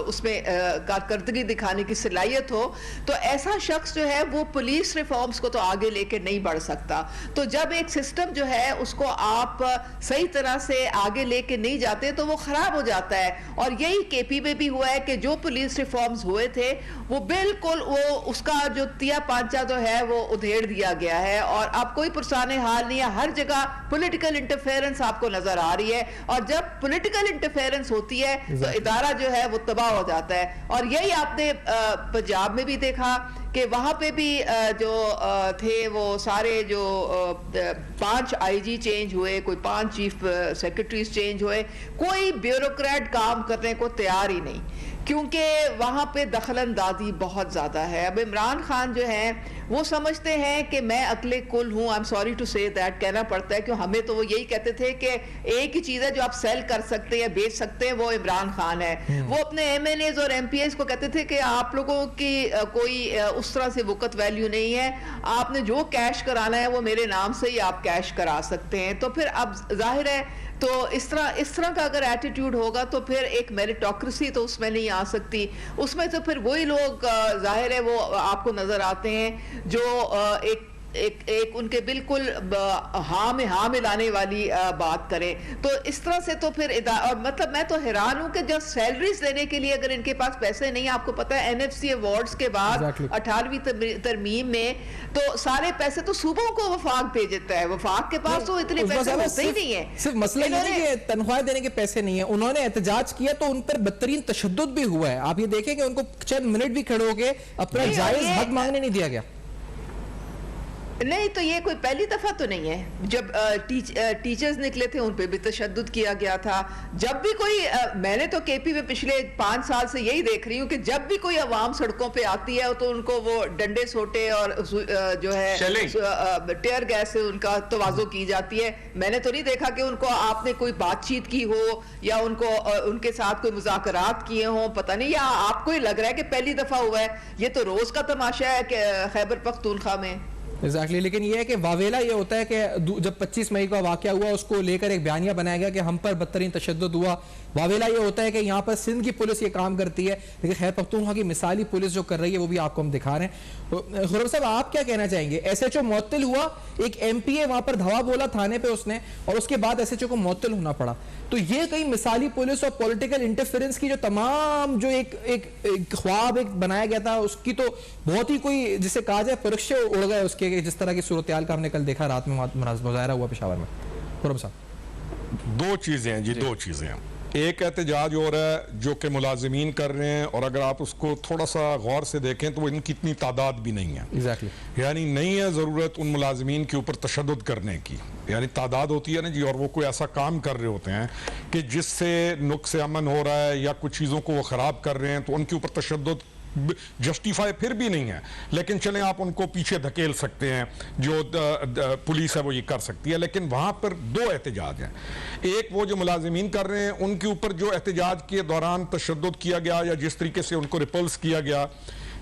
उसमें कारकर्दगी दिखाने की सलाहियत हो, तो ऐसा शख्स जो है वो पुलिस रिफॉर्म्स को तो आगे लेके नहीं बढ़ सकता। तो जब एक सिस्टम जो है उसको आप सही तरह से आगे लेके नहीं जाते तो वो खराब हो जाता है, और यही KP में भी हुआ है कि जो पुलिस रिफॉर्म्स हुए थे वो बिल्कुल वो उसका जो तिया पांचा जो है वो उधेड़ दिया गया है, और अब कोई पुरसाने हाल नहीं है। हर जगह पॉलिटिकल इंटरफेरेंस आपको नजर आ रही है, और जब पॉलिटिकल इंटरफेरेंस होती है तो इदारा जो है वो तबाह हो जाता है। और यही आपने पंजाब में भी देखा कि वहां पे भी जो थे वो सारे जो 5 IG चेंज हुए, कोई 5 चीफ सेक्रेटरीज चेंज हुए, कोई ब्यूरोक्रेट काम करने को तैयार ही नहीं, क्योंकि वहाँ पे दखलंदाजी बहुत ज़्यादा है। अब इमरान खान जो हैं वो समझते हैं कि मैं अकले कुल हूँ। I am sorry to say that, कहना पड़ता है, क्यों हमें तो वो यही कहते थे कि एक ही चीज़ है जो आप सेल कर सकते हैं, बेच सकते हैं, वो इमरान खान है। वो अपने MNAs और MPs को कहते थे कि आप लोगों की कोई उस तरह से वक़्त वैल्यू नहीं है, आपने जो कैश कराना है वो मेरे नाम से ही आप कैश करा सकते हैं। तो फिर अब जाहिर है, तो इस तरह का अगर एटीट्यूड होगा तो फिर एक मेरिटोक्रेसी तो उसमें नहीं आ सकती। उसमें तो फिर वही लोग जाहिर है वो आपको नजर आते हैं जो एक एक उनके बिल्कुल हाँ में हाँ मिलाने वाली बात करें, तो इस तरह से तो फिर और मतलब मैं तो हैरान हूं कि जो सैलरीज देने के लिए अगर इनके पास पैसे नहीं, आपको पता है एनएफसी अवार्ड्स के बाद 18वीं तरमीम में तो सारे पैसे तो सूबों को वफाक दे देता है, वफाक के पास तो इतने पैसे होते ही नहीं है। सिर्फ मसला ये नहीं कि तनख्वाह देने के पैसे नहीं है, उन्होंने एहतजाज किया तो उन पर बदतरीन तशद्दुद भी हुआ है। आप ये देखें कि उनको चंद मिनट भी खड़े होके अपना जायज हक मांगने नहीं दिया गया। नहीं तो ये कोई पहली दफा तो नहीं है, जब टीचर्स निकले थे उन पे भी तशद्दुद किया गया था। जब भी कोई मैंने तो केपी में पिछले 5 साल से यही देख रही हूँ कि जब भी कोई अवाम सड़कों पे आती है तो उनको वो डंडे सोटे और जो है टेयर गैस से उनका तवाज़ो की जाती है। मैंने तो नहीं देखा कि उनको आपने कोई बातचीत की हो या उनको उनके साथ कोई मुज़ाकरात किए हों, पता नहीं, या आपको ही लग रहा है कि पहली दफा हुआ है। ये तो रोज का तमाशा है कि खैबर पख्तूनख्वा में। Exactly. लेकिन ये है कि वावेला ये होता है कि जब 25 मई का वाकया हुआ उसको लेकर एक बयानिया बनाया गया कि हम पर बदतरीन तशद्दुद हुआ। वावेला ये होता है कि यहाँ पर सिंध की पुलिस ये काम करती है, लेकिन खैर पख्तूनख्वा की मिसाली पुलिस जो कर रही है वो भी आपको हम दिखा रहे हैं। तो खुरम साहब आप क्या कहना चाहेंगे? SHO मुअत्तल हुआ, एक MPA वहां पर धवा बोला थाने पे उसने, और उसके बाद SHO को मुअत्तल होना पड़ा। तो ये कहीं मिसाली पुलिस और पॉलिटिकल इंटरफेरेंस की जो तमाम जो एक ख्वाब एक बनाया गया था उसकी तो बहुत ही कोई जिसे कहा जाए परीक्षे उड़ गए उसके, जिस तरह की सूरत हाल का हमने कल देखा रात में मुजाहरा हुआ पेशावर में। खुरम साहब 2 चीजें हैं जी, 2 चीजें हैं। एक एहतजाज हो रहा है जो कि मुलाजिमीन कर रहे हैं, और अगर आप उसको थोड़ा सा गौर से देखें तो इनकी इतनी तादाद भी नहीं है। Exactly. यानी नहीं है ज़रूरत उन मुलाजिमीन के ऊपर तशद्दुद करने की। यानी तादाद होती है ना जी, और वो कोई ऐसा काम कर रहे होते हैं कि जिससे नुक्स अमन हो रहा है या कुछ चीज़ों को वो ख़राब कर रहे हैं, तो उनके ऊपर तशद्दुद जस्टिफाई फिर भी नहीं है। लेकिन चलें आप उनको पीछे धकेल सकते हैं, जो पुलिस है वो ये कर सकती है। लेकिन वहां पर 2 एहतजाज हैं। एक वो जो मुलाजिमीन कर रहे हैं उनके ऊपर जो एहतजाज के दौरान तशद्दुद किया गया या जिस तरीके से उनको रिपल्स किया गया,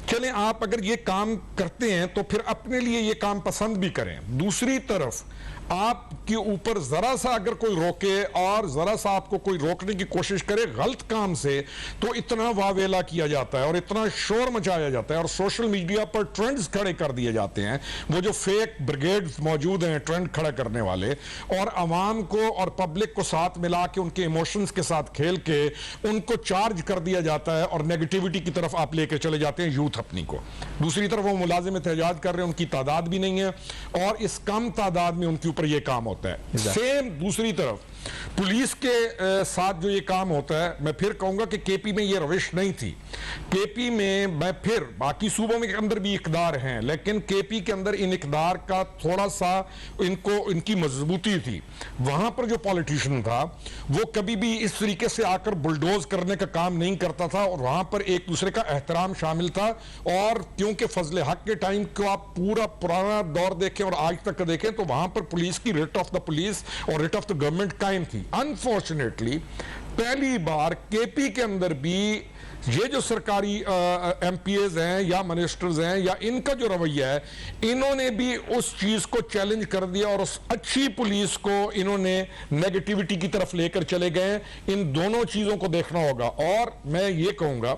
चलें आप अगर ये काम करते हैं तो फिर अपने लिए ये काम पसंद भी करें। दूसरी तरफ आपके ऊपर जरा सा अगर कोई रोके और जरा सा आपको कोई रोकने की कोशिश करे गलत काम से, तो इतना वावेला किया जाता है और इतना शोर मचाया जाता है और सोशल मीडिया पर ट्रेंड्स खड़े कर दिए जाते हैं। वो जो फेक ब्रिगेड्स मौजूद हैं ट्रेंड खड़ा करने वाले, और अवाम को और पब्लिक को साथ मिला के उनके इमोशंस के साथ खेल के उनको चार्ज कर दिया जाता है और नेगेटिविटी की तरफ आप लेके चले जाते हैं यूथ अपनी को। दूसरी तरफ वो मुलाजिम एहतजाज कर रहे हैं, उनकी तादाद भी नहीं है और इस कम तादाद में उनके ऊपर ये काम होता है। सेम दूसरी तरफ पुलिस के साथ जो ये काम होता है, मैं फिर कहूंगा कि केपी में ये रविश नहीं थी। केपी में मैं फिर बाकी सूबों में के अंदर भी इकदार हैं, लेकिन केपी के अंदर इन इकदार का थोड़ा सा इनकी मजबूती थी। वहां पर जो पॉलिटिशियन था वो कभी भी इस तरीके से आकर बुलडोज करने का काम नहीं करता था और वहां पर एक दूसरे का एहतराम शामिल था। और क्योंकि फजले हक के टाइम को आप पूरा पुराना दौर देखें और आज तक का देखें तो वहां पर पुलिस की रेट ऑफ द पुलिस और रेट ऑफ द गवर्नमेंट कायम थी। अनफॉर्चुनेटली पहली बार केपी के अंदर भी ये जो सरकारी एमपीएज हैं या मिनिस्टर्स हैं या इनका जो रवैया है, इन्होंने भी उस चीज को चैलेंज कर दिया और उस अच्छी पुलिस को इन्होंने नेगेटिविटी की तरफ लेकर चले गए। इन दोनों चीजों को देखना होगा और मैं ये कहूंगा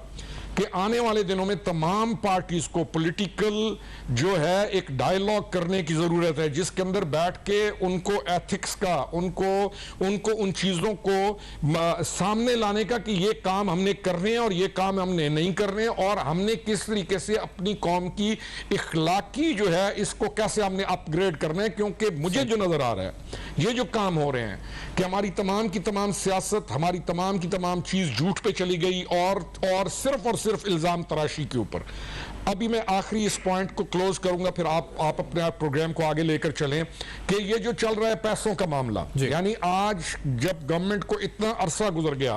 कि आने वाले दिनों में तमाम पार्टीज को पॉलिटिकल जो है एक डायलॉग करने की जरूरत है, जिसके अंदर बैठ के उनको एथिक्स का, उनको उन चीजों को सामने लाने का कि ये काम हमने करने हैं और ये काम हमने नहीं करने, और हमने किस तरीके से अपनी कौम की इखलाकी जो है इसको कैसे हमने अपग्रेड करना है। क्योंकि मुझे जो नजर आ रहा है ये जो काम हो रहे हैं कि हमारी तमाम की तमाम सियासत, हमारी तमाम की तमाम चीज झूठ पे चली गई और सिर्फ इल्जाम तराशी के ऊपर। अभी मैं आखिरी इस पॉइंट को क्लोज करूंगा, फिर आप अपने प्रोग्राम को आगे लेकर चलें कि ये जो चल रहा है पैसों का मामला, यानी आज जब गवर्नमेंट को इतना अरसा गुजर गया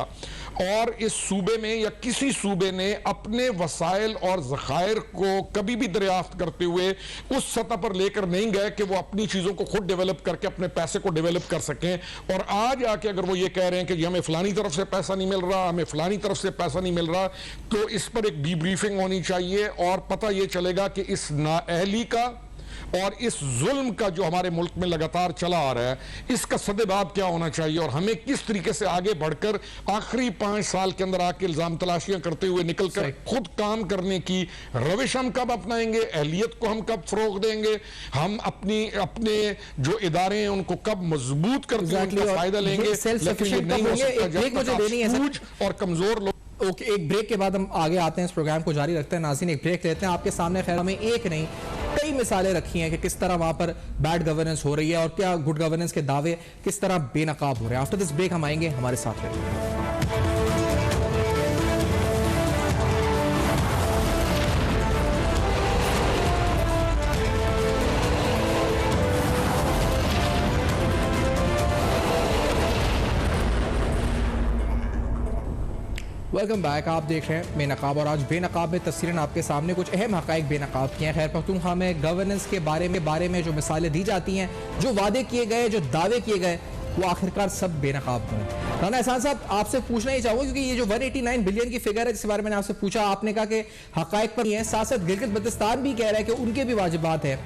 और इस सूबे में या किसी सूबे ने अपने वसाइल और ज़खायर को कभी भी दरियाफ्त करते हुए उस सतह पर लेकर नहीं गए कि वो अपनी चीजों को खुद डेवलप करके अपने पैसे को डेवलप कर सकें, और आज आके अगर वो ये कह रहे हैं कि हमें फलानी तरफ से पैसा नहीं मिल रहा, हमें फलानी तरफ से पैसा नहीं मिल रहा, तो इस पर एक डीब्रीफिंग होनी चाहिए और पता ये चलेगा कि इस नाअहली का और इस जुल्म का जो हमारे मुल्क में लगातार चला आ रहा है, इसका सद्देबाब क्या होना चाहिए और हमें किस तरीके से आगे बढ़कर आखिरी 5 साल के अंदर आके इल्जाम तलाशियां करते हुए निकलकर खुद काम करने की रविश हम कब अपनाएंगे, अहलियत को हम कब फरोग देंगे, हम अपने जो इदारे हैं उनको कब मजबूत करके उनका फायदा लेंगे। लेकिन ये नहीं हो सकता जब तक आप और कमजोर लोग। ओके, एक ब्रेक के बाद हम आगे आते हैं, इस प्रोग्राम को जारी रखते हैं। नाज़रीन, एक ब्रेक लेते हैं। आपके सामने खैर हमें एक नहीं कई मिसालें रखी हैं कि किस तरह वहां पर बैड गवर्नेंस हो रही है और क्या गुड गवर्नेंस के दावे किस तरह बेनकाब हो रहे हैं। आफ्टर दिस ब्रेक हम आएंगे, हमारे साथ रहिए। Welcome back. आप देख रहे हैं बेनकाब और आज बेनकाब में तस्वीरें आपके सामने कुछ अहम हकाइक बेनकाब किए हैं। खैर पख्तूनख्वा में गवर्नेंस के बारे में जो मिसालें दी जाती हैं, जो वादे किए गए, जो दावे किए गए, वो आखिरकार सब बेनकाब हुए। राना एहसान साहब, आपसे पूछना ही चाहूंगा क्योंकि ये जो 189 बिलियन की फिगर है जिसके बारे में मैंने आपसे पूछा, आपने कहा कि हकाइक पर है, साथ साथ गिलगित बल्तिस्तान भी कह रहा है कि उनके भी वाजिबात है।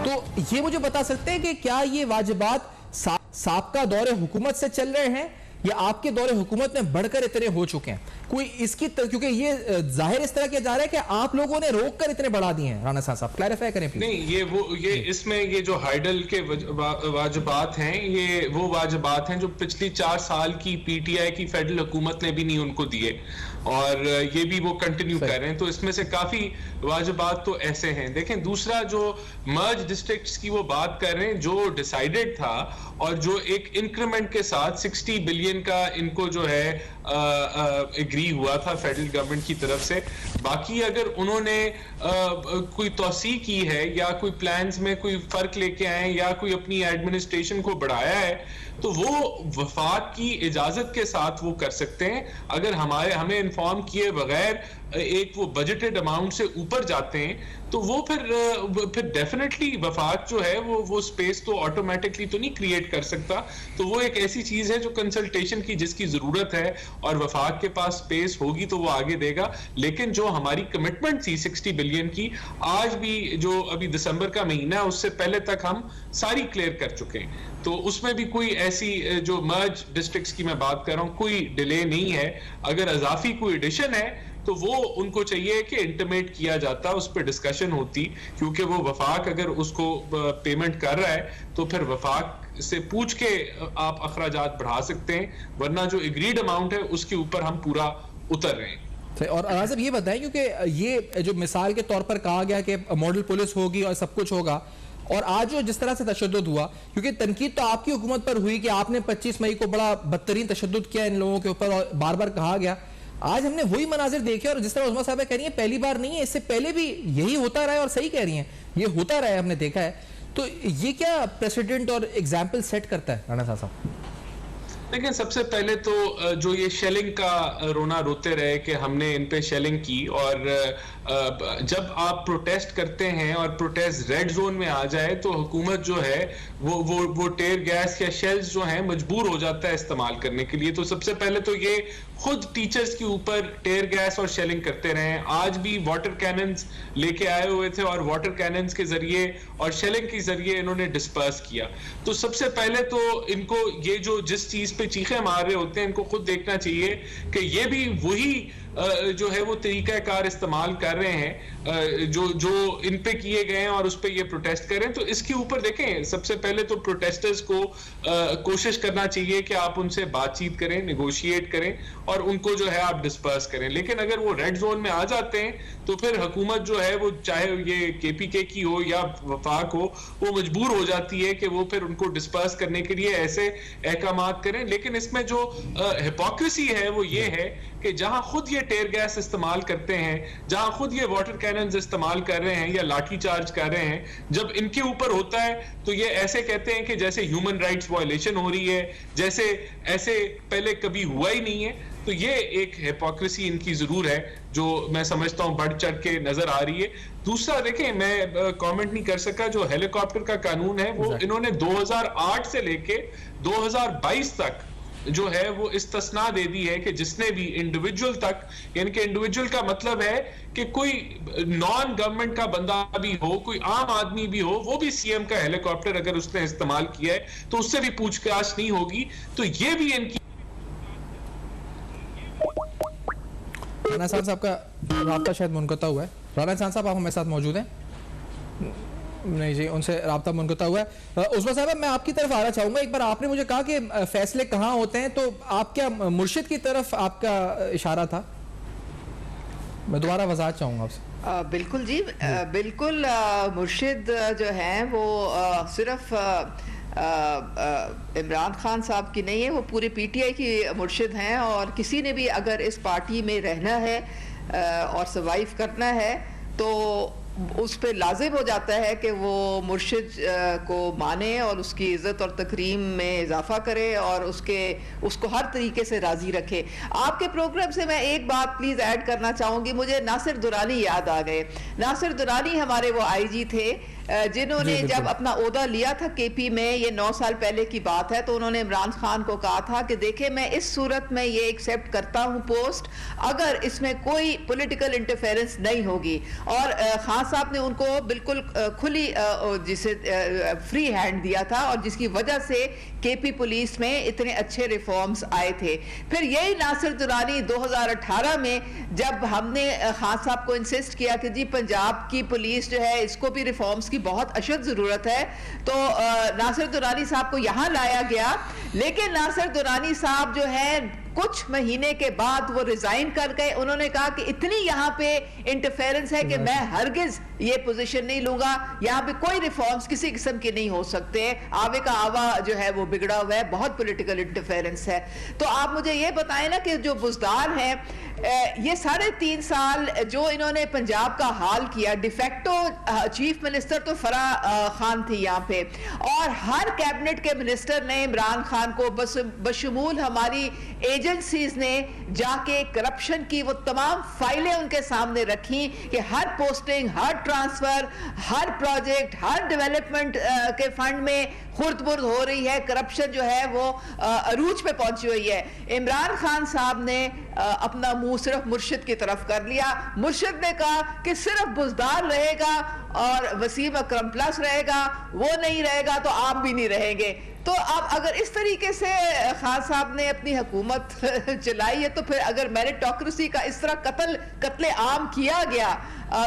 तो ये मुझे बता सकते हैं कि क्या ये वाजिबात साबका दौरे हुकूमत से चल रहे हैं या आपके दौरे हुकूमत में बढ़कर इतने हो चुके हैं? कोई इसकी क्योंकि ये जाहिर इस तरह किया जा रहा है कि आप लोगों ने रोक कर इतने बढ़ा दिए हैं। राना साहब क्लैरिफाई करें प्लीज। नहीं, ये इसमें ये जो हाइडल के वाजिबात हैं, ये वो वाजिबात हैं जो पिछली 4 साल की पीटीआई की फेडरल हुकूमत ने भी नहीं उनको दिए और ये भी वो कंटिन्यू कर रहे हैं। तो इसमें से काफी वाजिबात तो ऐसे हैं। देखें, दूसरा जो मर्ज डिस्ट्रिक्ट्स की वो बात कर रहे हैं, जो डिसाइडेड था और जो एक इंक्रीमेंट के साथ 60 बिलियन का इनको जो है एग्री हुआ था फेडरल गवर्नमेंट की तरफ से। बाकी अगर उन्होंने कोई तौसी की है या कोई प्लान्स में कोई फर्क लेके आए या कोई अपनी एडमिनिस्ट्रेशन को बढ़ाया है, तो वो वफाक की इजाजत के साथ वो कर सकते हैं। अगर हमें इन्फॉर्म किए बगैर एक वो बजटेड अमाउंट से ऊपर जाते हैं तो वो फिर डेफिनेटली वफाक जो है वो स्पेस तो ऑटोमेटिकली तो नहीं क्रिएट कर सकता। तो वो एक ऐसी चीज है जो कंसल्टेशन की जिसकी जरूरत है और वफाक के पास स्पेस होगी तो वो आगे देगा। लेकिन जो हमारी कमिटमेंट थी 60 बिलियन की, आज भी जो अभी दिसंबर का महीना है उससे पहले तक हम सारी क्लियर कर चुके हैं। तो उसमें भी कोई ऐसी जो मर्ज डिस्ट्रिक्ट्स की मैं बात कर रहा हूं, कोई डिले नहीं है। अगर अजाफी कोई एडिशन है तो वो उनको चाहिए कि इंटीमेट किया जाता, उस पर डिस्कशन होती, क्योंकि वो वफाक अगर उसको पेमेंट कर रहा है तो फिर वफाक से पूछ के आप अखराजात बढ़ा सकते हैं, वरना जो एग्रीड अमाउंट है उसके ऊपर हम पूरा उतर रहे हैं। और आज़म ये बताएं, क्योंकि ये जो मिसाल के तौर पर कहा गया कि मॉडल पुलिस होगी और सब कुछ होगा, और आज जो जिस तरह से तशद्दुद हुआ, क्योंकि तनकीद तो आपकी हुकूमत पर हुई कि आपने 25 मई को बड़ा बदतरीन तशद्दुद किया इन लोगों के ऊपर और बार बार कहा गया। आज हमने वही मनाजिर देखे और जिस तरह उस्मा साहब कह रही है पहली बार नहीं है, इससे पहले भी यही होता रहा है और सही कह रही हैं, ये होता रहा है, हमने देखा है। तो ये क्या प्रेसिडेंट और एग्जाम्पल सेट करता है राणा साहब? लेकिन सबसे पहले तो जो ये शेलिंग का रोना रोते रहे कि हमने इन पे शेलिंग की, और जब आप प्रोटेस्ट करते हैं और प्रोटेस्ट रेड जोन में आ जाए तो हुकूमत जो है वो टेयर गैस या शेल्स जो हैं मजबूर हो जाता है इस्तेमाल करने के लिए। तो सबसे पहले तो ये खुद टीचर्स के ऊपर टेयर गैस और शेलिंग करते रहे। आज भी वाटर कैनन्स लेके आए हुए थे और वाटर कैनन्स के जरिए और शेलिंग के जरिए इन्होंने डिस्पर्स किया। तो सबसे पहले तो इनको ये जो जिस चीज पे चीखे मार रहे होते हैं, इनको खुद देखना चाहिए कि ये भी वही जो है वो तरीका कार इस्तेमाल कर रहे हैं जो इन पे किए गए हैं और उस पे ये प्रोटेस्ट कर रहे हैं। तो इसके ऊपर देखें, सबसे पहले तो प्रोटेस्टर्स को कोशिश करना चाहिए कि आप उनसे बातचीत करें, नेगोशिएट करें और उनको जो है आप डिस्पर्स करें। लेकिन अगर वो रेड जोन में आ जाते हैं तो फिर हुकूमत जो है वो चाहे ये केपीके की हो या वफाक हो, वो मजबूर हो जाती है कि वो फिर उनको डिस्पर्स करने के लिए ऐसे अहकामात करें। लेकिन इसमें जो हिपोक्रेसी है वो ये है कि जहां खुद ये टेयर गैस इस्तेमाल करते हैं, जहां खुद ये वाटर कैनन्स इस्तेमाल कर रहे हैं या लाठी चार्ज कर रहे हैं, जब इनके ऊपर होता है तो ये ऐसे कहते हैं कि जैसे ह्यूमन राइट्स वायलेशन हो रही है, जैसे ऐसे पहले कभी हुआ ही नहीं है। तो ये एक हिपोक्रेसी इनकी जरूर है जो मैं समझता हूं बढ़ चढ़ के नजर आ रही है। दूसरा देखें, मैं कमेंट नहीं कर सका, जो हेलीकॉप्टर का कानून है वो इन्होंने 2008 से लेके 2022 तक जो है वो इस्तिस्ना दे दी है कि जिसने भी इंडिविजुअल तक, यानी कि इंडिविजुअल का मतलब है कि कोई नॉन गवर्नमेंट का बंदा भी हो, कोई आम आदमी भी हो, वो भी सीएम का हेलीकॉप्टर अगर उसने इस्तेमाल किया है तो उससे भी पूछताछ नहीं होगी। तो ये भी इनकी राणा साहब का राब्ता शायद मुनक़ता हुआ है। राणा साहब आप हमारे साथ मौजूद हैं? नहीं जी, उनसे राब्ता मुनक़ता हुआ है। उस्मा साहब मैं आपकी तरफ आना चाहूंगा। एक बार आपने मुझे कहा कि फैसले कहाँ होते हैं, तो आप क्या मुर्शिद की तरफ आपका इशारा था? मैं दोबारा वजाहत चाहूंगा आपसे। बिल्कुल जी, बिल्कुल। मुर्शिद जो है वो सिर्फ इमरान खान साहब की नहीं है, वो पूरे पीटीआई की मुर्शिद हैं। और किसी ने भी अगर इस पार्टी में रहना है और सर्वाइव करना है तो उस पर लाजिम हो जाता है कि वो मुर्शिद को माने और उसकी इज़्ज़त और तकरीम में इजाफा करे और उसको हर तरीके से राज़ी रखे। आपके प्रोग्राम से मैं एक बात प्लीज़ ऐड करना चाहूँगी। मुझे नासिर दुरानी याद आ गए। नासिर दुरानी हमारे वो आईजी थे जिन्होंने जब अपना ओहदा लिया था केपी में, ये 9 साल पहले की बात है, तो उन्होंने इमरान खान को कहा था कि देखे मैं इस सूरत में ये एक्सेप्ट करता हूँ पोस्ट अगर इसमें कोई पॉलिटिकल इंटरफेरेंस नहीं होगी। और खान साहब ने उनको बिल्कुल खुली जिसे फ्री हैंड दिया था और जिसकी वजह से केपी पुलिस में इतने अच्छे रिफॉर्म्स आए थे। फिर यही नासिर दुरानी 2018 में जब हमने खान साहब को इंसिस्ट किया कि जी पंजाब की पुलिस जो है इसको भी रिफॉर्म्स की बहुत अशद जरूरत है, तो नासिर दुरानी साहब को यहां लाया गया। लेकिन नासिर दुरानी साहब जो है कुछ महीने के बाद वो रिजाइन कर गए। उन्होंने कहा कि इतनी यहाँ पे इंटरफेरेंस है कि मैं हरगिज ये पोजीशन नहीं लूंगा, यहाँ पे कोई रिफॉर्म्स किसी किस्म के नहीं हो सकते। आवे का आवा जो है वो बिगड़ा हुआ है, बहुत पॉलिटिकल इंटरफेरेंस है। तो आप मुझे ये बताएं ना कि जो बुज़दार है ये 3.5 साल जो इन्होंने पंजाब का हाल किया, डिफेक्टो चीफ मिनिस्टर तो फराह खान थी यहाँ पे, और हर कैबिनेट के मिनिस्टर ने इमरान खान को बशमूल हमारी एजेंसीज ने जाके करप्शन की वो तमाम फाइलें उनके सामने रखी कि हर पोस्टिंग, हर ट्रांसफर, हर प्रोजेक्ट, हर डेवलपमेंट के फंड में खुर्द-बुर्द हो रही है, करप्शन जो है वो अरूज पे पहुंची हुई है। इमरान खान साहब ने अपना मुंह सिर्फ मुर्शिद की तरफ कर लिया। मुर्शिद ने कहा कि सिर्फ बुज़दार रहेगा और वसीम अकरम प्लस रहेगा, वो नहीं रहेगा तो आप भी नहीं रहेंगे। तो अब अगर इस तरीके से खान साहब ने अपनी हुकूमत चलाई है तो फिर अगर मेरिटोक्रेसी का इस तरह कत्ले आम किया गया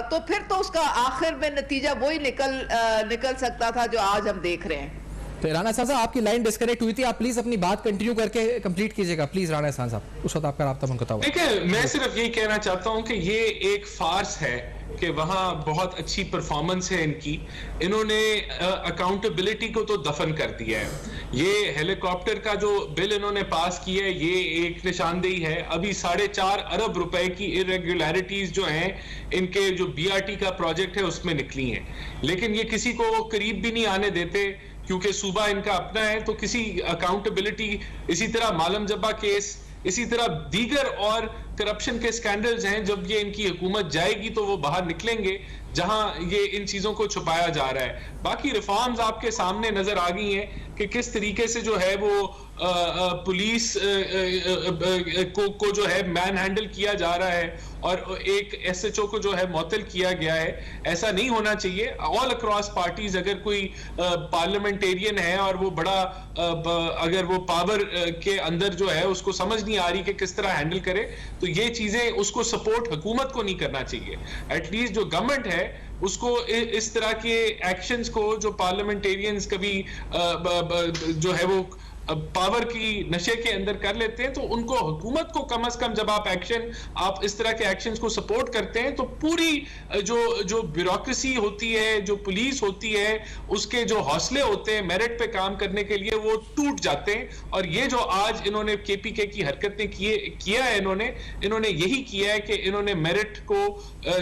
तो फिर तो उसका आखिर में नतीजा वही निकल सकता था जो आज हम देख रहे हैं। तो राणा साहब आपकी लाइन डिस्कनेक्ट हुई थी, आप प्लीज अपनी बात कंटिन्यू करके कंप्लीट कीजिएगा प्लीज। राणा साहब उस वक्त आपका राब्ता मुनक़ता हुआ। देखिए, मैं सिर्फ यही कहना चाहता हूं कि ये एक फार्स है कि वहां बहुत अच्छी परफॉर्मेंस है इनकी, इन्होंने अकाउंटेबिलिटी को तो दफन कर दिया है। ये हेलीकॉप्टर का जो बिल इन्होंने पास किया है ये एक निशानदेही है। अभी 4.5 अरब रुपए की इरेगुलरिटीज जो हैं इनके जो बीआरटी का प्रोजेक्ट है उसमें निकली हैं, लेकिन ये किसी को करीब भी नहीं आने देते क्योंकि सूबा इनका अपना है। तो किसी अकाउंटेबिलिटी, इसी तरह मालम जब्बा केस, इसी तरह दीगर और करप्शन के स्कैंडल्स हैं, जब ये इनकी हुकूमत जाएगी तो वो बाहर निकलेंगे जहां ये इन चीजों को छुपाया जा रहा है। बाकी रिफॉर्म्स आपके सामने नजर आ गई हैं कि किस तरीके से जो है वो पुलिस को जो है मैन हैंडल किया जा रहा है और एक एसएचओ को जो है मुअत्तल किया गया है। ऐसा नहीं होना चाहिए। ऑल अक्रॉस पार्टीज अगर कोई पार्लियामेंटेरियन है और वो बड़ा अगर वो पावर के अंदर जो है उसको समझ नहीं आ रही कि किस तरह हैंडल करे, तो ये चीजें उसको सपोर्ट हुकूमत को नहीं करना चाहिए। एटलीस्ट जो गवर्नमेंट है उसको इस तरह के एक्शंस को जो पार्लियामेंटेरियंस कभी जो है वो पावर की नशे के अंदर कर लेते हैं, तो उनको हुकूमत को कम से कम जब आप इस तरह के एक्शंस को सपोर्ट करते हैं तो पूरी जो ब्यूरोक्रेसी होती है, जो पुलिस होती है, उसके जो हौसले होते हैं मेरिट पे काम करने के लिए वो टूट जाते हैं। और ये जो आज इन्होंने केपीके की हरकतें किया है, इन्होंने यही किया है कि इन्होंने मेरिट को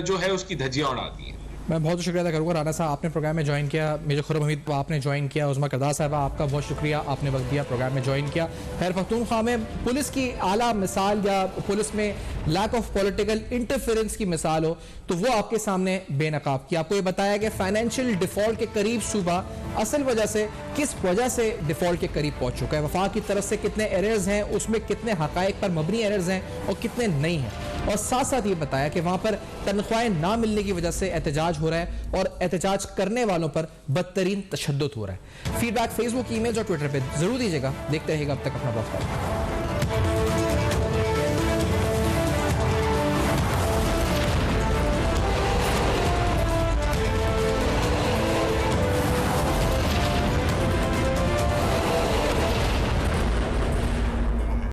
जो है उसकी धज्जियां उड़ा दी है। मैं बहुत शुक्रिया अदा करूँगा राना साहब, आपने प्रोग्राम में ज्वाइन किया, मेजर खुर्रम हमीद आपने ज्वाइन किया, उस्मा करदार साहबा आपका बहुत शुक्रिया, आपने वक्त दिया, प्रोग्राम में ज्वाइन किया। खैर पख्तूनख्वा में पुलिस की आला मिसाल या पुलिस में लैक ऑफ पॉलिटिकल इंटरफेरेंस की मिसाल हो तो वो आपके सामने बेनकाब की। आपको ये बताया कि फाइनेंशियल डिफॉल्ट के करीब सूबा असल वजह से किस वजह से डिफॉल्ट के करीब पहुंच चुका है, वफाक की तरफ से कितने एरर्स हैं, उसमें कितने हकायक पर मबनी एरर्स हैं और कितने नहीं हैं, और साथ साथ ये बताया कि वहां पर तनख्वाहें ना मिलने की वजह से एहतजाज हो रहा है और एहतजाज करने वालों पर बदतरीन तशद्दुद हो रहा है। फीडबैक फेसबुक, ईमेल और ट्विटर पर जरूर दीजिएगा। देखते रहिएगा, अब तक अपना बहुत